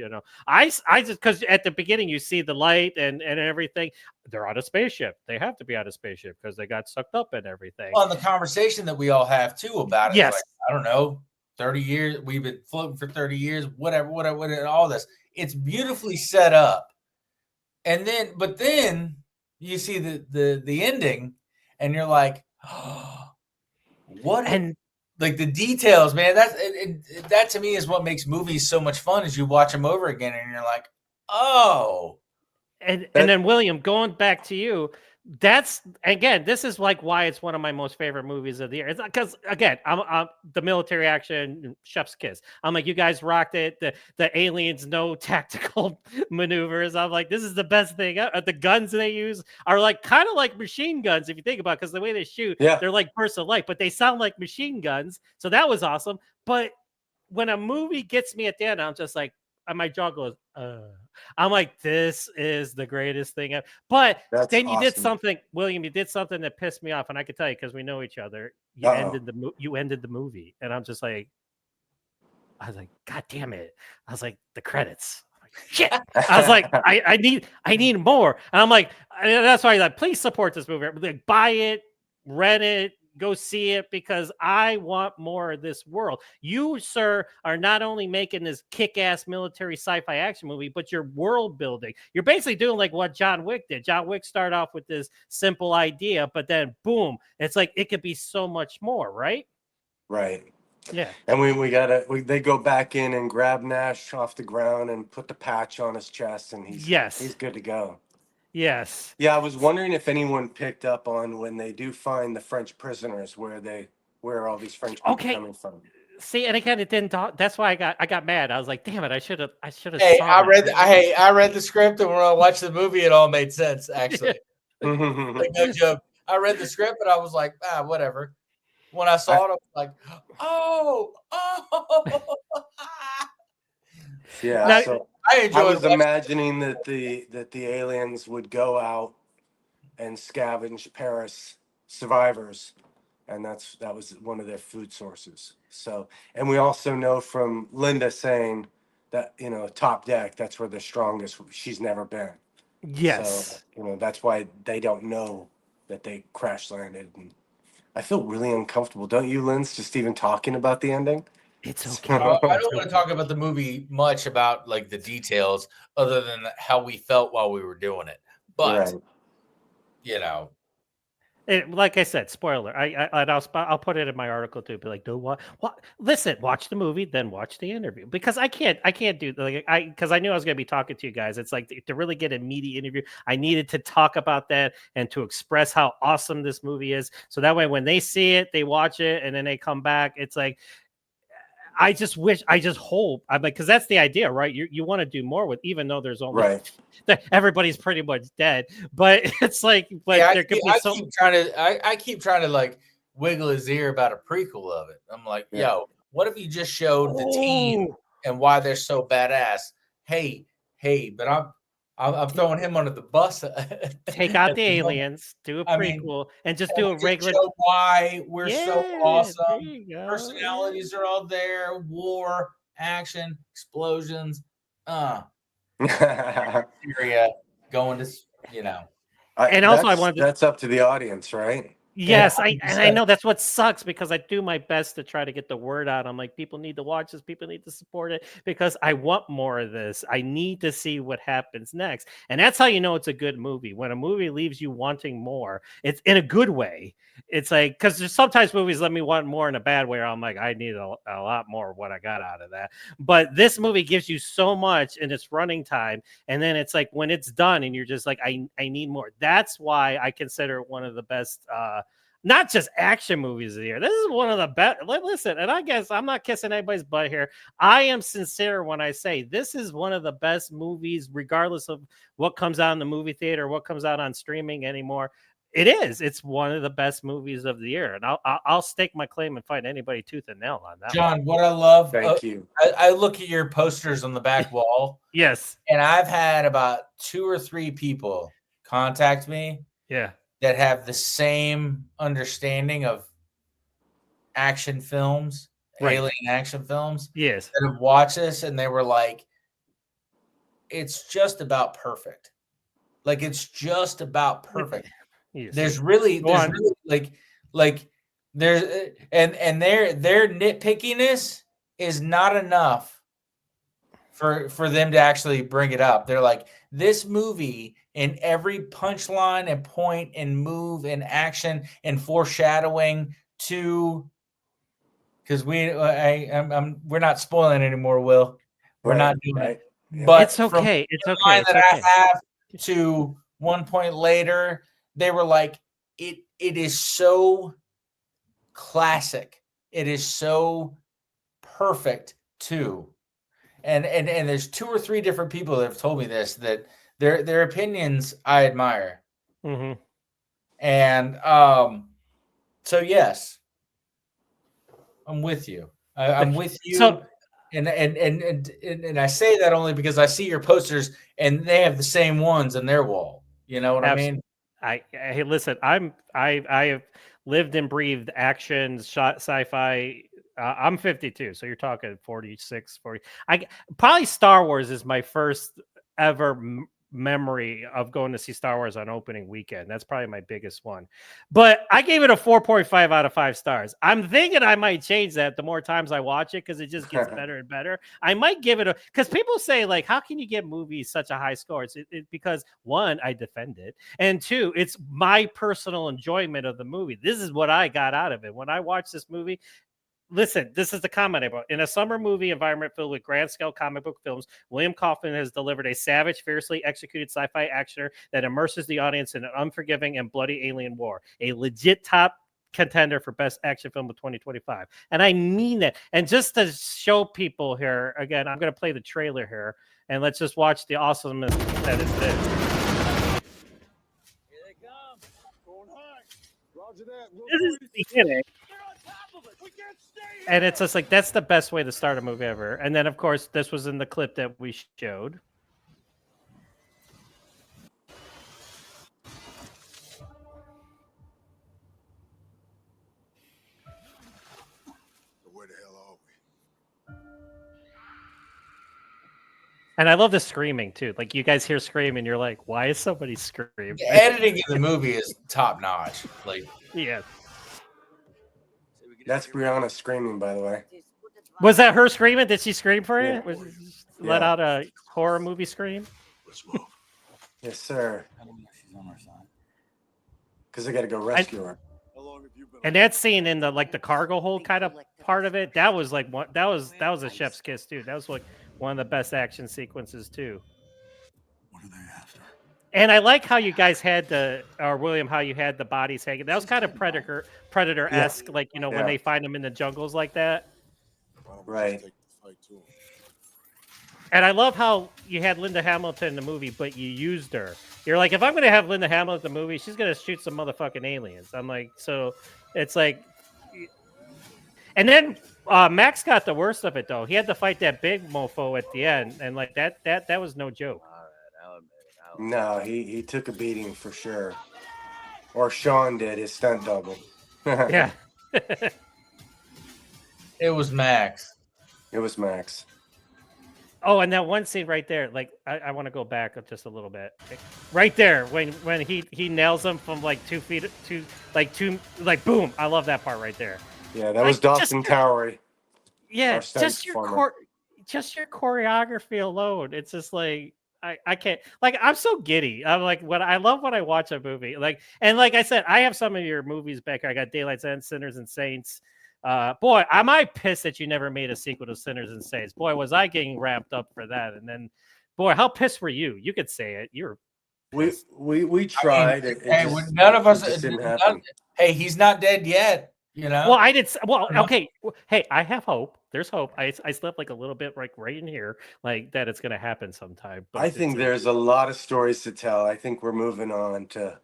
I just, because at the beginning you see the light and everything. They're on a spaceship. They have to be on a spaceship because they got sucked up and everything. Well, and the conversation that we all have too about it. Yes. Like, I don't know. 30 years, we've been floating for 30 years, whatever, all this. It's beautifully set up. And then you see the ending and you're like, oh, what? And like the details, man, that to me is what makes movies so much fun is you watch them over again and you're like, oh. And then William, going back to you, That's again, this is like why it's one of my most favorite movies of the year. It's because again, I'm the military action chef's kiss. I'm like, you guys rocked it. The aliens, no tactical maneuvers. I'm like, this is the best thing. The guns they use are like kind of like machine guns if you think about it, because the way they shoot, Yeah. they're like bursts of light, but they sound like machine guns. So that was awesome. But when a movie gets me at the end, I'm just like, my jaw goes, I'm like, this is the greatest thing ever. But That's then you did awesome. something, William. You did something that pissed me off, and I could tell you because we know each other. You ended the movie, and I'm just like, I was like, God damn it! I was like, the credits. I'm like, shit. I was like, I need more, and I'm like, that's why, like, please support this movie. Like, buy it, rent it. Go see it because I want more of this world. You, sir, are not only making this kick-ass military sci-fi action movie, but you're world building. You're basically doing like what John Wick did. John Wick started off with this simple idea, but then boom, it's like it could be so much more, right? Right. Yeah. And they go back in and grab Nash off the ground and put the patch on his chest, and he's good to go. Yes. Yeah, I was wondering if anyone picked up on when they do find the French prisoners, where are all these French people coming from? See, and again, it didn't talk. That's why I got mad. I was like, damn it, I should have. Hey, I read the script, and when I watched the movie, it all made sense. Actually, like, no joke. I read the script, and I was like, whatever. When I saw it, I was like, oh. Yeah. Now, so I was imagining that the aliens would go out and scavenge Paris survivors, and that was one of their food sources. So, and we also know from Linda saying that, top deck, that's where they're strongest. She's never been. yes. So, that's why they don't know that they crash landed. And I feel really uncomfortable, don't you, Linds, just even talking about the ending? It's okay. I don't want to talk about the movie much about like the details, other than how we felt while we were doing it. But like I said, spoiler. I'll put it in my article too. Be like, what? Listen, watch the movie, then watch the interview, because I can't do because I knew I was going to be talking to you guys. It's like to really get a meaty interview, I needed to talk about that and to express how awesome this movie is. So that way, when they see it, they watch it, and then they come back. It's like, I just hope, I'm like, because that's the idea, right? You want to do more with, even though there's only everybody's pretty much dead, but it's like, there could be I keep trying to like wiggle his ear about a prequel of it. I'm like, yo, what if you just showed the team and why they're so badass? Hey, but I'm throwing him under the bus. Take out the aliens, do a prequel, and just do a regular. Show why we're so awesome. Personalities are all there. War, action, explosions. Syria going to, And also, I wanted that's up to the audience, right? Yes, I know that's what sucks, because I do my best to try to get the word out. I'm like, people need to watch this, people need to support it, because I want more of this. I need to see what happens next. And that's how you know it's a good movie. When a movie leaves you wanting more, it's in a good way. It's like, because there's sometimes movies let me want more in a bad way, or I'm like, I need a lot more of what I got out of that. But this movie gives you so much in its running time, and then it's like when it's done and you're just like, I need more. That's why I consider it one of the best not just action movies of the year. This is one of the best. Listen, and I guess I'm not kissing anybody's butt here. I am sincere when I say this is one of the best movies, regardless of what comes out in the movie theater, what comes out on streaming anymore. It is. It's one of the best movies of the year, and I'll stake my claim and fight anybody tooth and nail on that. John, what I love. Thank you. I look at your posters on the back wall. Yes, and I've had about 2 or 3 people contact me. Yeah. That have the same understanding of action films, alien action films. Yes. That have watched this, and they were like, it's just about perfect. Like, it's just about perfect. Yes. There's really like there's and their nitpickiness is not enough for them to actually bring it up. They're like, this movie, in every punchline and point and move and action and foreshadowing to, because we're not spoiling anymore, Will. We're not doing it. But it's okay. It's okay. I have to one point later they were like, it is so classic. It is so perfect too. And there's 2 or 3 different people that have told me this, that their opinions I admire. Mm-hmm. And so yes, I'm with you. I'm with you. So, and I say that only because I see your posters and they have the same ones in their wall. You know what I mean? Hey, listen, I have lived and breathed action, sci-fi. I'm 52, so you're talking 46, 40. Probably Star Wars is my first ever memory of going to see Star Wars on opening weekend. That's probably my biggest one. But I gave it a 4.5 out of 5 stars. I'm thinking I might change that the more times I watch it because it just gets better and better. I might give it because people say, like, how can you give movies such a high score? It's because 1, I defend it, and 2, it's my personal enjoyment of the movie. This is what I got out of it when I watched this movie. Listen, this is the comment I brought. In a summer movie environment filled with grand-scale comic book films, William Kaufman has delivered a savage, fiercely executed sci-fi actioner that immerses the audience in an unforgiving and bloody alien war. A legit top contender for best action film of 2025. And I mean that. And just to show people here, again, I'm going to play the trailer here, and let's just watch the awesomeness that is this. Here they come. Going high. Roger that. This is the beginning. And it's just like, that's the best way to start a movie ever. And then, of course, this was in the clip that we showed. Where the hell are we? And I love the screaming, too. Like, you guys hear screaming, you're like, why is somebody screaming? The editing in the movie is top notch. Like, Yeah. That's Brianna screaming, by the way. Was that her screaming? Did she scream for Yeah. it? Was let out a horror movie scream? Let's move. Yes, sir. I don't know if she's on our side. Because I got to go rescue her. How long have you been? And that scene in the cargo hold kind of part of it, that was like that was a chef's kiss too. That was like one of the best action sequences too. What are they after? And I like how you guys had William, how you had the bodies hanging. That was kind of Predator-esque, like, you know, when they find them in the jungles like that. Right. And I love how you had Linda Hamilton in the movie, but you used her. You're like, if I'm going to have Linda Hamilton in the movie, she's going to shoot some motherfucking aliens. I'm like, so it's like, and then Max got the worst of it though. He had to fight that big mofo at the end, and like that was no joke. No, he took a beating for sure. Or Sean did, his stunt double. Yeah. It was Max. It was Max. Oh, and that one scene right there, like I want to go back up just a little bit. Right there, when he nails him from like 2 feet to like boom. I love that part right there. Yeah, that was Dawson Towery. Yeah, Our stunt just your performer. just your choreography alone. It's just like I can't, like, I'm so giddy. I'm like, I love when I watch a movie. Like, and like I said, I have some of your movies back. I got Daylight's End, Sinners and Saints. Boy, am I pissed that you never made a sequel to Sinners and Saints. Boy, was I getting ramped up for that. And then, boy, how pissed were you? You could say it. You're we tried. Hey, none of us didn't happen. Hey, he's not dead yet. You know. well, I did. Well, okay. Hey, I have hope. There's hope. I slept like a little bit, like right in here, like that it's gonna happen sometime. But I think there's a lot of stories to tell. I think we're moving on to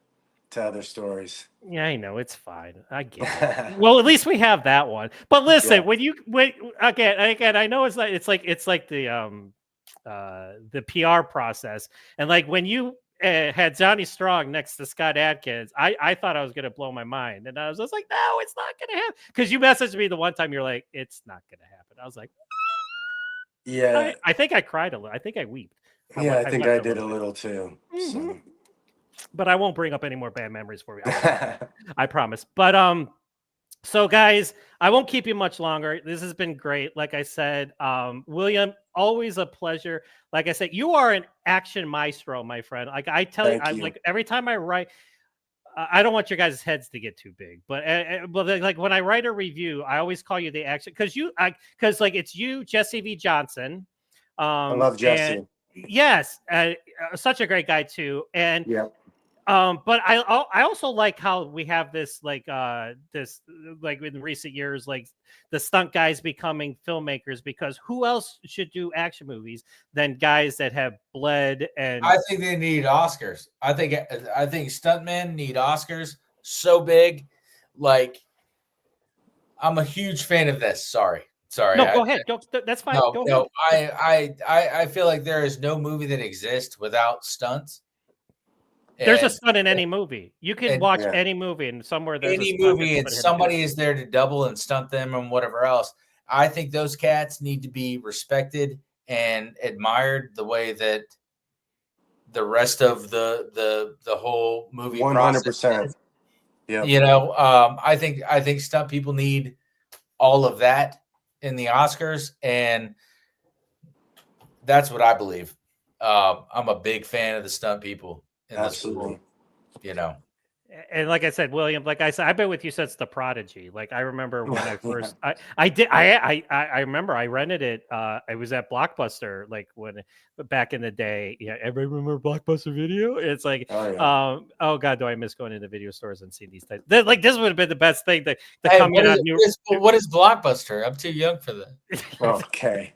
other stories. Yeah, I know, it's fine. I get it. Well, at least we have that one. But listen, Yeah. when again, I know it's like the PR process, and like when you had Johnny Strong next to Scott Adkins, I thought I was gonna blow my mind, and I was just like, no, it's not gonna happen. Because you messaged me the one time, you're like, it's not gonna happen. I was like, Yeah. I think I cried a little. I think I weeped. Yeah, I think I wept did a little too. So. But I won't bring up any more bad memories for you. I promise. But so guys, I won't keep you much longer. This has been great. Like I said, William, always a pleasure. Like I said, you are an action maestro, my friend. Like I tell you, like every time I write, I don't want your guys' heads to get too big, but like when I write a review, I always call you the action because like it's you, Jesse V. Johnson. I love Jesse. Yes, such a great guy too. And But I also like how we have this like in recent years, like the stunt guys becoming filmmakers, because who else should do action movies than guys that have bled and I think they need Oscars. I think stuntmen need Oscars so big. Like, I'm a huge fan of this. Sorry. no, go ahead. Go, that's fine. No, Go no. ahead. I feel like there is no movie that exists without stunts. There's a stunt in any movie. You can watch yeah. any movie and somewhere there's any a stunt movie, and somebody is there to double and stunt them and whatever else. I think those cats need to be respected and admired the way that the rest of the whole movie 100%. Yeah. You know, I think stunt people need all of that in the Oscars, and that's what I believe. I'm a big fan of the stunt people in Absolutely. this, you know. And like I said, William, like I said, I've been with you since The Prodigy. Like I remember when I first, I remember I rented it. I was at Blockbuster, like back in the day. Yeah, everybody remember Blockbuster Video? It's like, oh God, do I miss going into video stores and seeing these things? Like this would have been the best thing to come in on new. What is Blockbuster? I'm too young for that. Okay.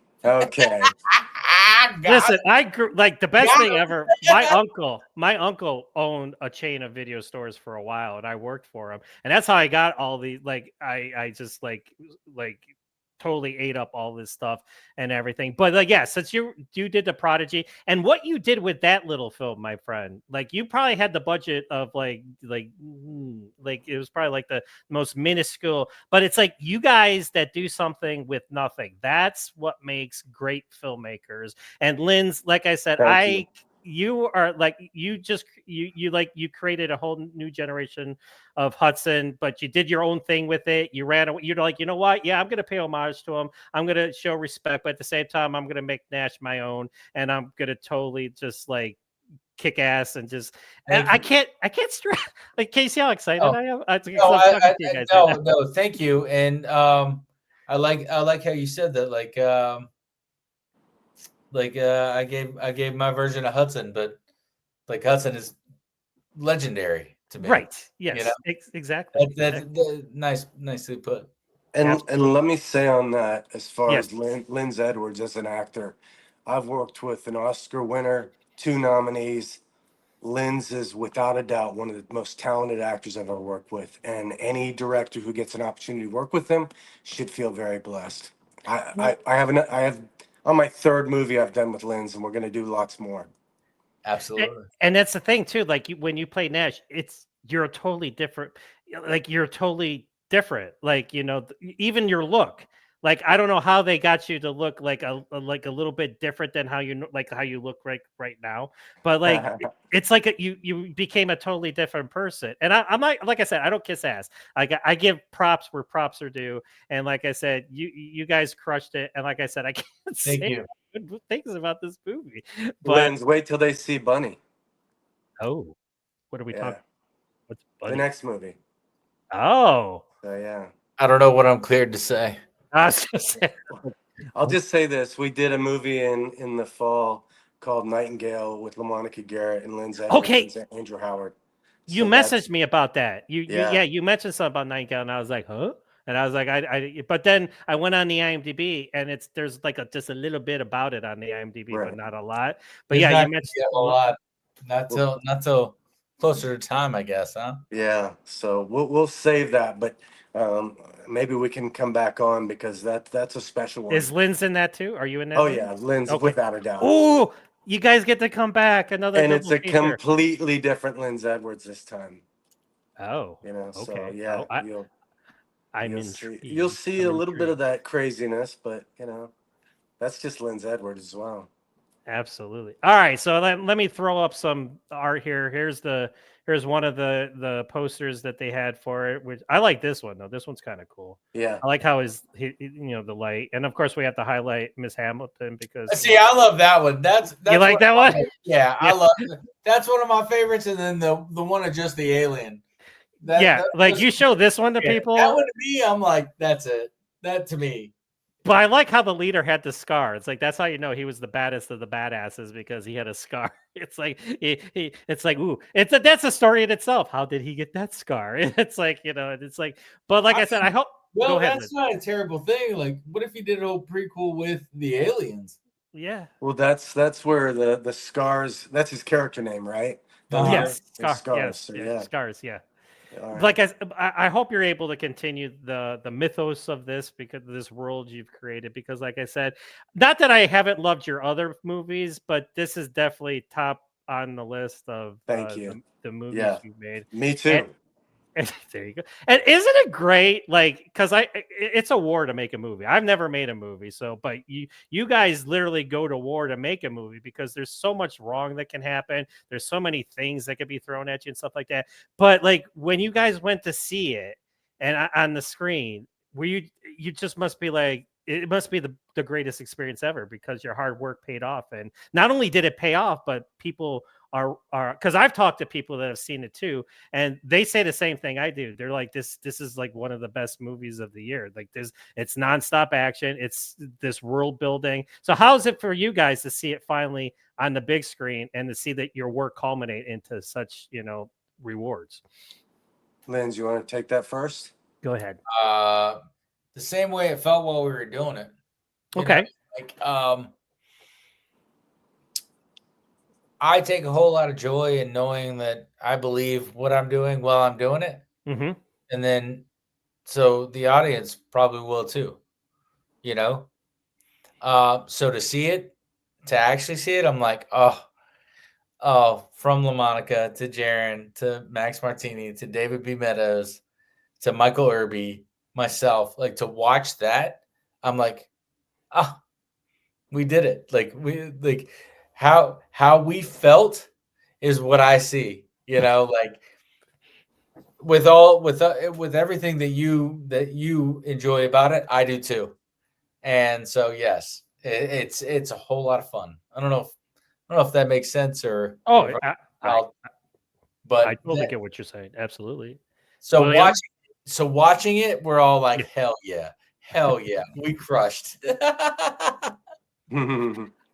Listen, I grew like the best thing ever. My uncle owned a chain of video stores for a while, and I worked for him, and that's how I got all the like. I just like totally ate up all this stuff and everything. But like, yeah, since you did The Prodigy, and what you did with that little film, my friend, like you probably had the budget of like it was probably like the most minuscule, but it's like you guys that do something with nothing. That's what makes great filmmakers. And Linds, like I said, you are like you created a whole new generation of Hudson, but you did your own thing with it. You're like, you know what? Yeah, I'm gonna pay homage to him. I'm gonna show respect, but at the same time, I'm gonna make Nash my own, and I'm gonna totally just like kick ass and just. And I can't stress. Like, can you see how excited I am? No, thank you. And I like how you said that. I gave my version of Hudson, but like Hudson is legendary to me. Right. Yes. You know? Exactly. That's nicely put. And let me say on that, as far as Linds Edwards as an actor, I've worked with an Oscar winner, 2 nominees. Linds is without a doubt one of the most talented actors I've ever worked with, and any director who gets an opportunity to work with him should feel very blessed. I have on my 3rd movie I've done with Linds, and we're going to do lots more. Absolutely. And that's the thing too. Like when you play Nash, you're totally different. Like you're totally different. Like, you know, even your look. Like I don't know how they got you to look like a little bit different than how you look right now. But like it's like you became a totally different person. And I'm like I said, I don't kiss ass. I give props where props are due. And like I said, you guys crushed it. And like I said, I can't say good things about this movie. But Linds, wait till they see Bunny. Oh, what are we talking? What's Bunny? The next movie. Oh, So yeah. I don't know what I'm cleared to say. I'll just say this: we did a movie in the fall called Nightingale with LaMonica Garrett and Linds Edwards and Andrew Howard. You messaged me about that. You mentioned something about Nightingale, and I was like, huh? And I was like, but then I went on the IMDb, and there's like just a little bit about it on the IMDb, but not a lot. But you mentioned a lot. Not till closer to time, I guess, huh? Yeah. So we'll save that, but maybe we can come back on because that's a special one. Is Linds in that too? Are you in that? Oh yeah, Linds without a doubt. Oh, you guys get to come back and it's a completely different Linds Edwards this time. Oh, you know. Okay. So yeah, well, you'll see a little bit of that craziness, but you know, that's just Linds Edwards as well. Absolutely. All right, so let me throw up some art here. Here's one of the posters that they had for it, which I like this one though. This one's kind of cool. Yeah. I like how the light, and of course we have to highlight Miss Hamilton because I love that one. That's you like that one? Yeah, I love it. That's one of my favorites, and then the one of just the alien. You show this one to people. That one to me, I'm like, that's it. That to me But I like how the leader had the scar. It's like that's how you know he was the baddest of the badasses because he had a scar. It's like it's like ooh, that's a story in itself. How did he get that scar? It's like it's like. But like I said, I hope. Well, Go ahead, that's Liz. not a terrible thing. Like, what if you did a whole prequel with the aliens? Yeah. Well, that's where the scars. That's his character name, right? The Uh-huh. leader Yes, is scar. scars. Yes, So yeah, yeah. scars. Yeah. All right. Like I hope you're able to continue the mythos of this because of this world you've created. Because like I said, not that I haven't loved your other movies, but this is definitely top on the list of Thank you. the movies Yeah. you've made. Me too. And there you go. And isn't it great? Like, because it's a war to make a movie. I've never made a movie, so but you guys literally go to war to make a movie because there's so much wrong that can happen. There's so many things that could be thrown at you and stuff like that. But like when you guys went to see it and on the screen, were you just must be like it must be the greatest experience ever because your hard work paid off. And not only did it pay off, but people are because I've talked to people that have seen it too, and they say the same thing I do. They're like, this is like one of the best movies of the year. Like it's nonstop action. It's this world building. So how is it for you guys to see it finally on the big screen and to see that your work culminate into such, rewards? Linds, you want to take that first? Go ahead. The same way it felt while we were doing it. You Okay. know, like, I take a whole lot of joy in knowing that I believe what I'm doing while I'm doing it. Mm-hmm. And then, so the audience probably will too, So to see it, to actually see it, I'm like, from LaMonica to Jaron to Max Martini to David B. Meadows to Michael Irby, myself, like to watch that, I'm like, we did it. Like how we felt is what I see, like with everything that you enjoy about it, I do too. And so yes, it's a whole lot of fun. I don't know if that makes sense or Oh, but I totally get what you're saying. Absolutely. so William? watching it, we're all like, hell yeah, we crushed.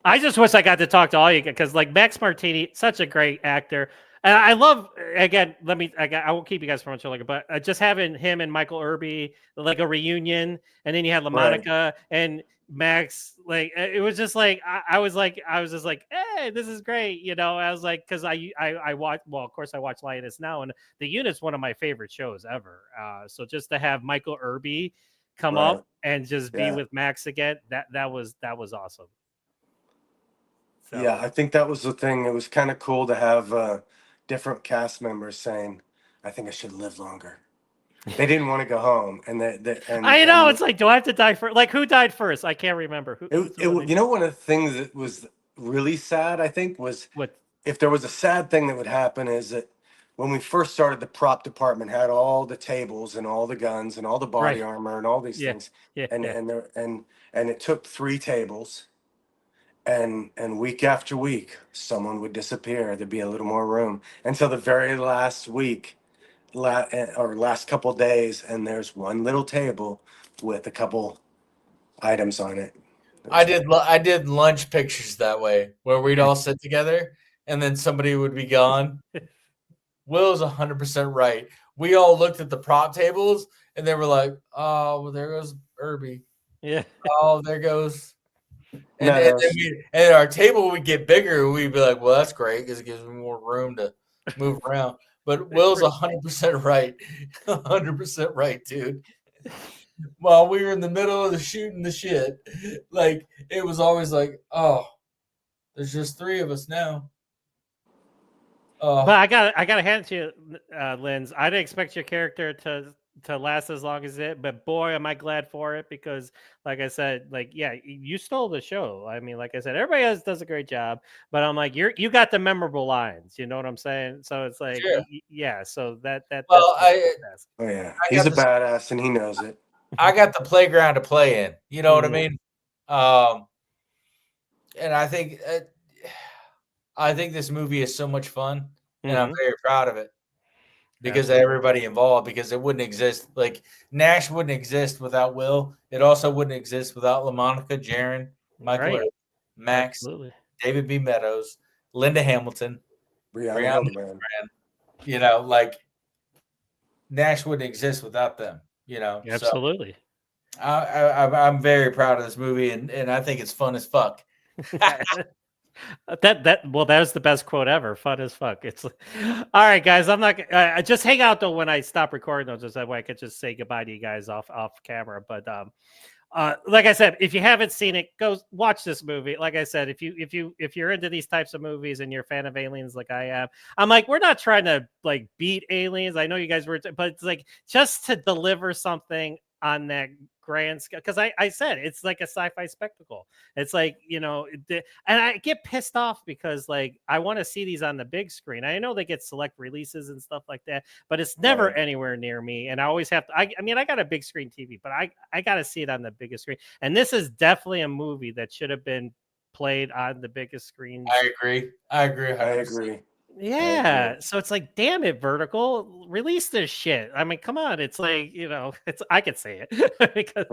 I just wish I got to talk to all you because, like, Max Martini, such a great actor. And I love, again, I won't keep you guys for much longer, but just having him and Michael Irby, like a reunion. And then you had LaMonica and Max. Like, it was just like, I was just like, hey, this is great. I was like, because I watched, well, of course, I watch Lioness Now, and The Unit's one of my favorite shows ever. So just to have Michael Irby come up and just be with Max again, that was awesome. So. Yeah, I think that was the thing. It was kind of cool to have different cast members saying, "I think I should live longer." They didn't want to go home, and I know it's like, do I have to die first? Like, who died first? I can't remember. One of the things that was really sad, I think, was if there was a sad thing that would happen is that when we first started, the prop department had all the tables and all the guns and all the body armor and all these things, and it took 3 tables. And week after week, someone would disappear. There'd be a little more room until the very last week, or last couple days, and there's one little table with a couple items on it. I did lunch pictures that way, where we'd all sit together, and then somebody would be gone. Will's 100% right. We all looked at the prop tables, and they were like, "Oh, well, there goes Irby. Yeah. Oh, there goes." And our table would get bigger. We'd be like, well, that's great because it gives me more room to move around. But Will's 100% right. 100% right, dude. While we were in the middle of shooting the shit, like, it was always like, oh, there's just 3 of us now. But I gotta hand it to you, Linds. I didn't expect your character to last as long as it, but boy, am I glad for it because, like I said, like you stole the show. I mean, like I said, everybody else does a great job, but I'm like you got the memorable lines. You know what I'm saying? So it's like, So that. Well, he's a badass and he knows it. I got the playground to play in. You know what I mean? And I think this movie is so much fun, and I'm very proud of it. because of everybody involved, because it wouldn't exist. Like Nash wouldn't exist without Will. It also wouldn't exist without LaMonica, Jaron, Michael, Right. Earp, Max, Absolutely. David B. Meadows, Linda Hamilton, Brianna Hildebrand. you know, like Nash wouldn't exist without them, you know. Absolutely. So I'm very proud of this movie, and I think it's fun as fuck. That was the best quote ever. Fun as fuck. It's all right, guys. I'm not just hang out though when I stop recording though, just that way I could just say goodbye to you guys off camera. But like I said, if you haven't seen it, go watch this movie. Like I said, if you're into these types of movies and you're a fan of aliens like I am, I'm like, we're not trying to like beat aliens. I know you guys were, but it's like just to deliver something on that grand scale, because I said it's like a sci-fi spectacle. It's like, you know, and I get pissed off because like I want to see these on the big screen. I know they get select releases and stuff like that, but it's never anywhere near me. And I always have to, I mean, I got a big screen TV, but I got to see it on the biggest screen. And this is definitely a movie that should have been played on the biggest screen. I agree. 100%. Yeah, so it's like, damn it, Vertical, release this shit. I mean, come on, it's like, you know, it's I could say it because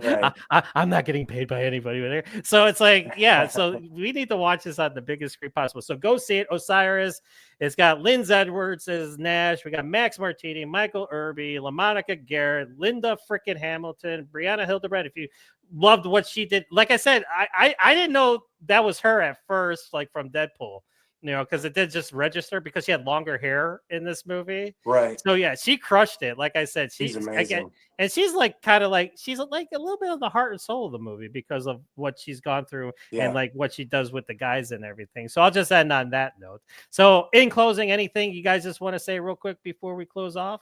I'm not getting paid by anybody there. So it's like, yeah, so we need to watch this on the biggest screen possible. So go see it. Osiris. It's got Linds Edwards as Nash. We got Max Martini, Michael Irby, LaMonica Garrett, Linda frickin' Hamilton, Brianna Hildebrand. If you loved what she did, like I said, I didn't know that was her at first, like from Deadpool. You know, because it did just register because she had longer hair in this movie. Right. So yeah, she crushed it. Like I said, she's amazing. And she's like kind of like she's like a little bit of the heart and soul of the movie because of what she's gone through and like what she does with the guys and everything. So I'll just end on that note. So in closing, anything you guys just want to say real quick before we close off?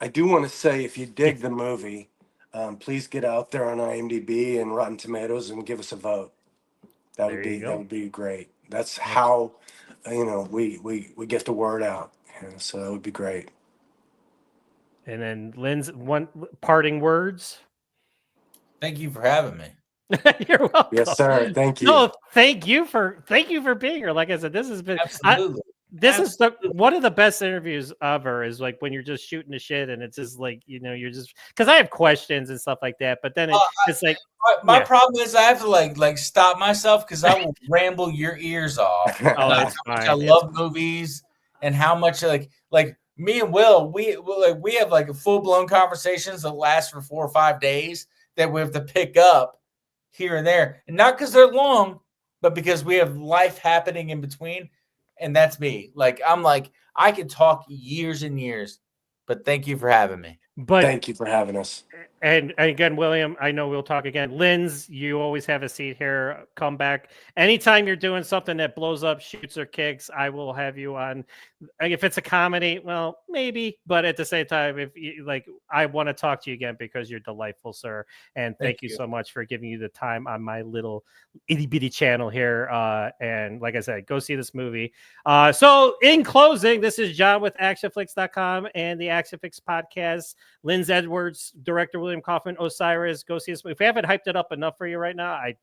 I do want to say, if you dig the movie, please get out there on IMDb and Rotten Tomatoes and give us a vote. That would be great. That's how, you know, we get the word out. You know, so that would be great. And then Lynn's one parting words. Thank you for having me. You're welcome. Yes, sir. Thank you. No, thank you for being here. Like I said, this has been absolutely. This is one of the best interviews ever, is like when you're just shooting the shit and it's just like, you know, you're just, because I have questions and stuff like that, but then it's like my problem is I have to like stop myself because I will ramble your ears off. Oh, that's fine. I love movies and how much like me and Will, we have like full-blown conversations that last for 4 or 5 days that we have to pick up here and there, and not because they're long, but because we have life happening in between. And that's me. Like, I'm like, I could talk years and years, but thank you for having me. But thank you for having us. And again, William, I know we'll talk again. Linds, you always have a seat here. Come back. Anytime you're doing something that blows up, shoots or kicks, I will have you on. If it's a comedy, well, maybe. But at the same time, if you, like, I want to talk to you again because you're delightful, sir. And thank you so much for giving you the time on my little itty bitty channel here. And like I said, go see this movie. So in closing, this is John with ActionFlix.com and the ActionFlix podcast. Linds Edwards, director William Kaufman, Osiris. Go see this movie. If we haven't hyped it up enough for you right now, I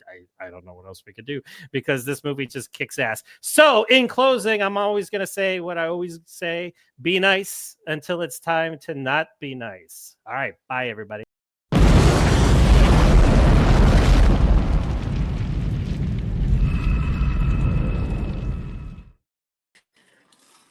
don't know what else we could do because this movie just kicks ass. So in closing, I'm always going to say what I always say: be nice until it's time to not be nice. All right. Bye, everybody.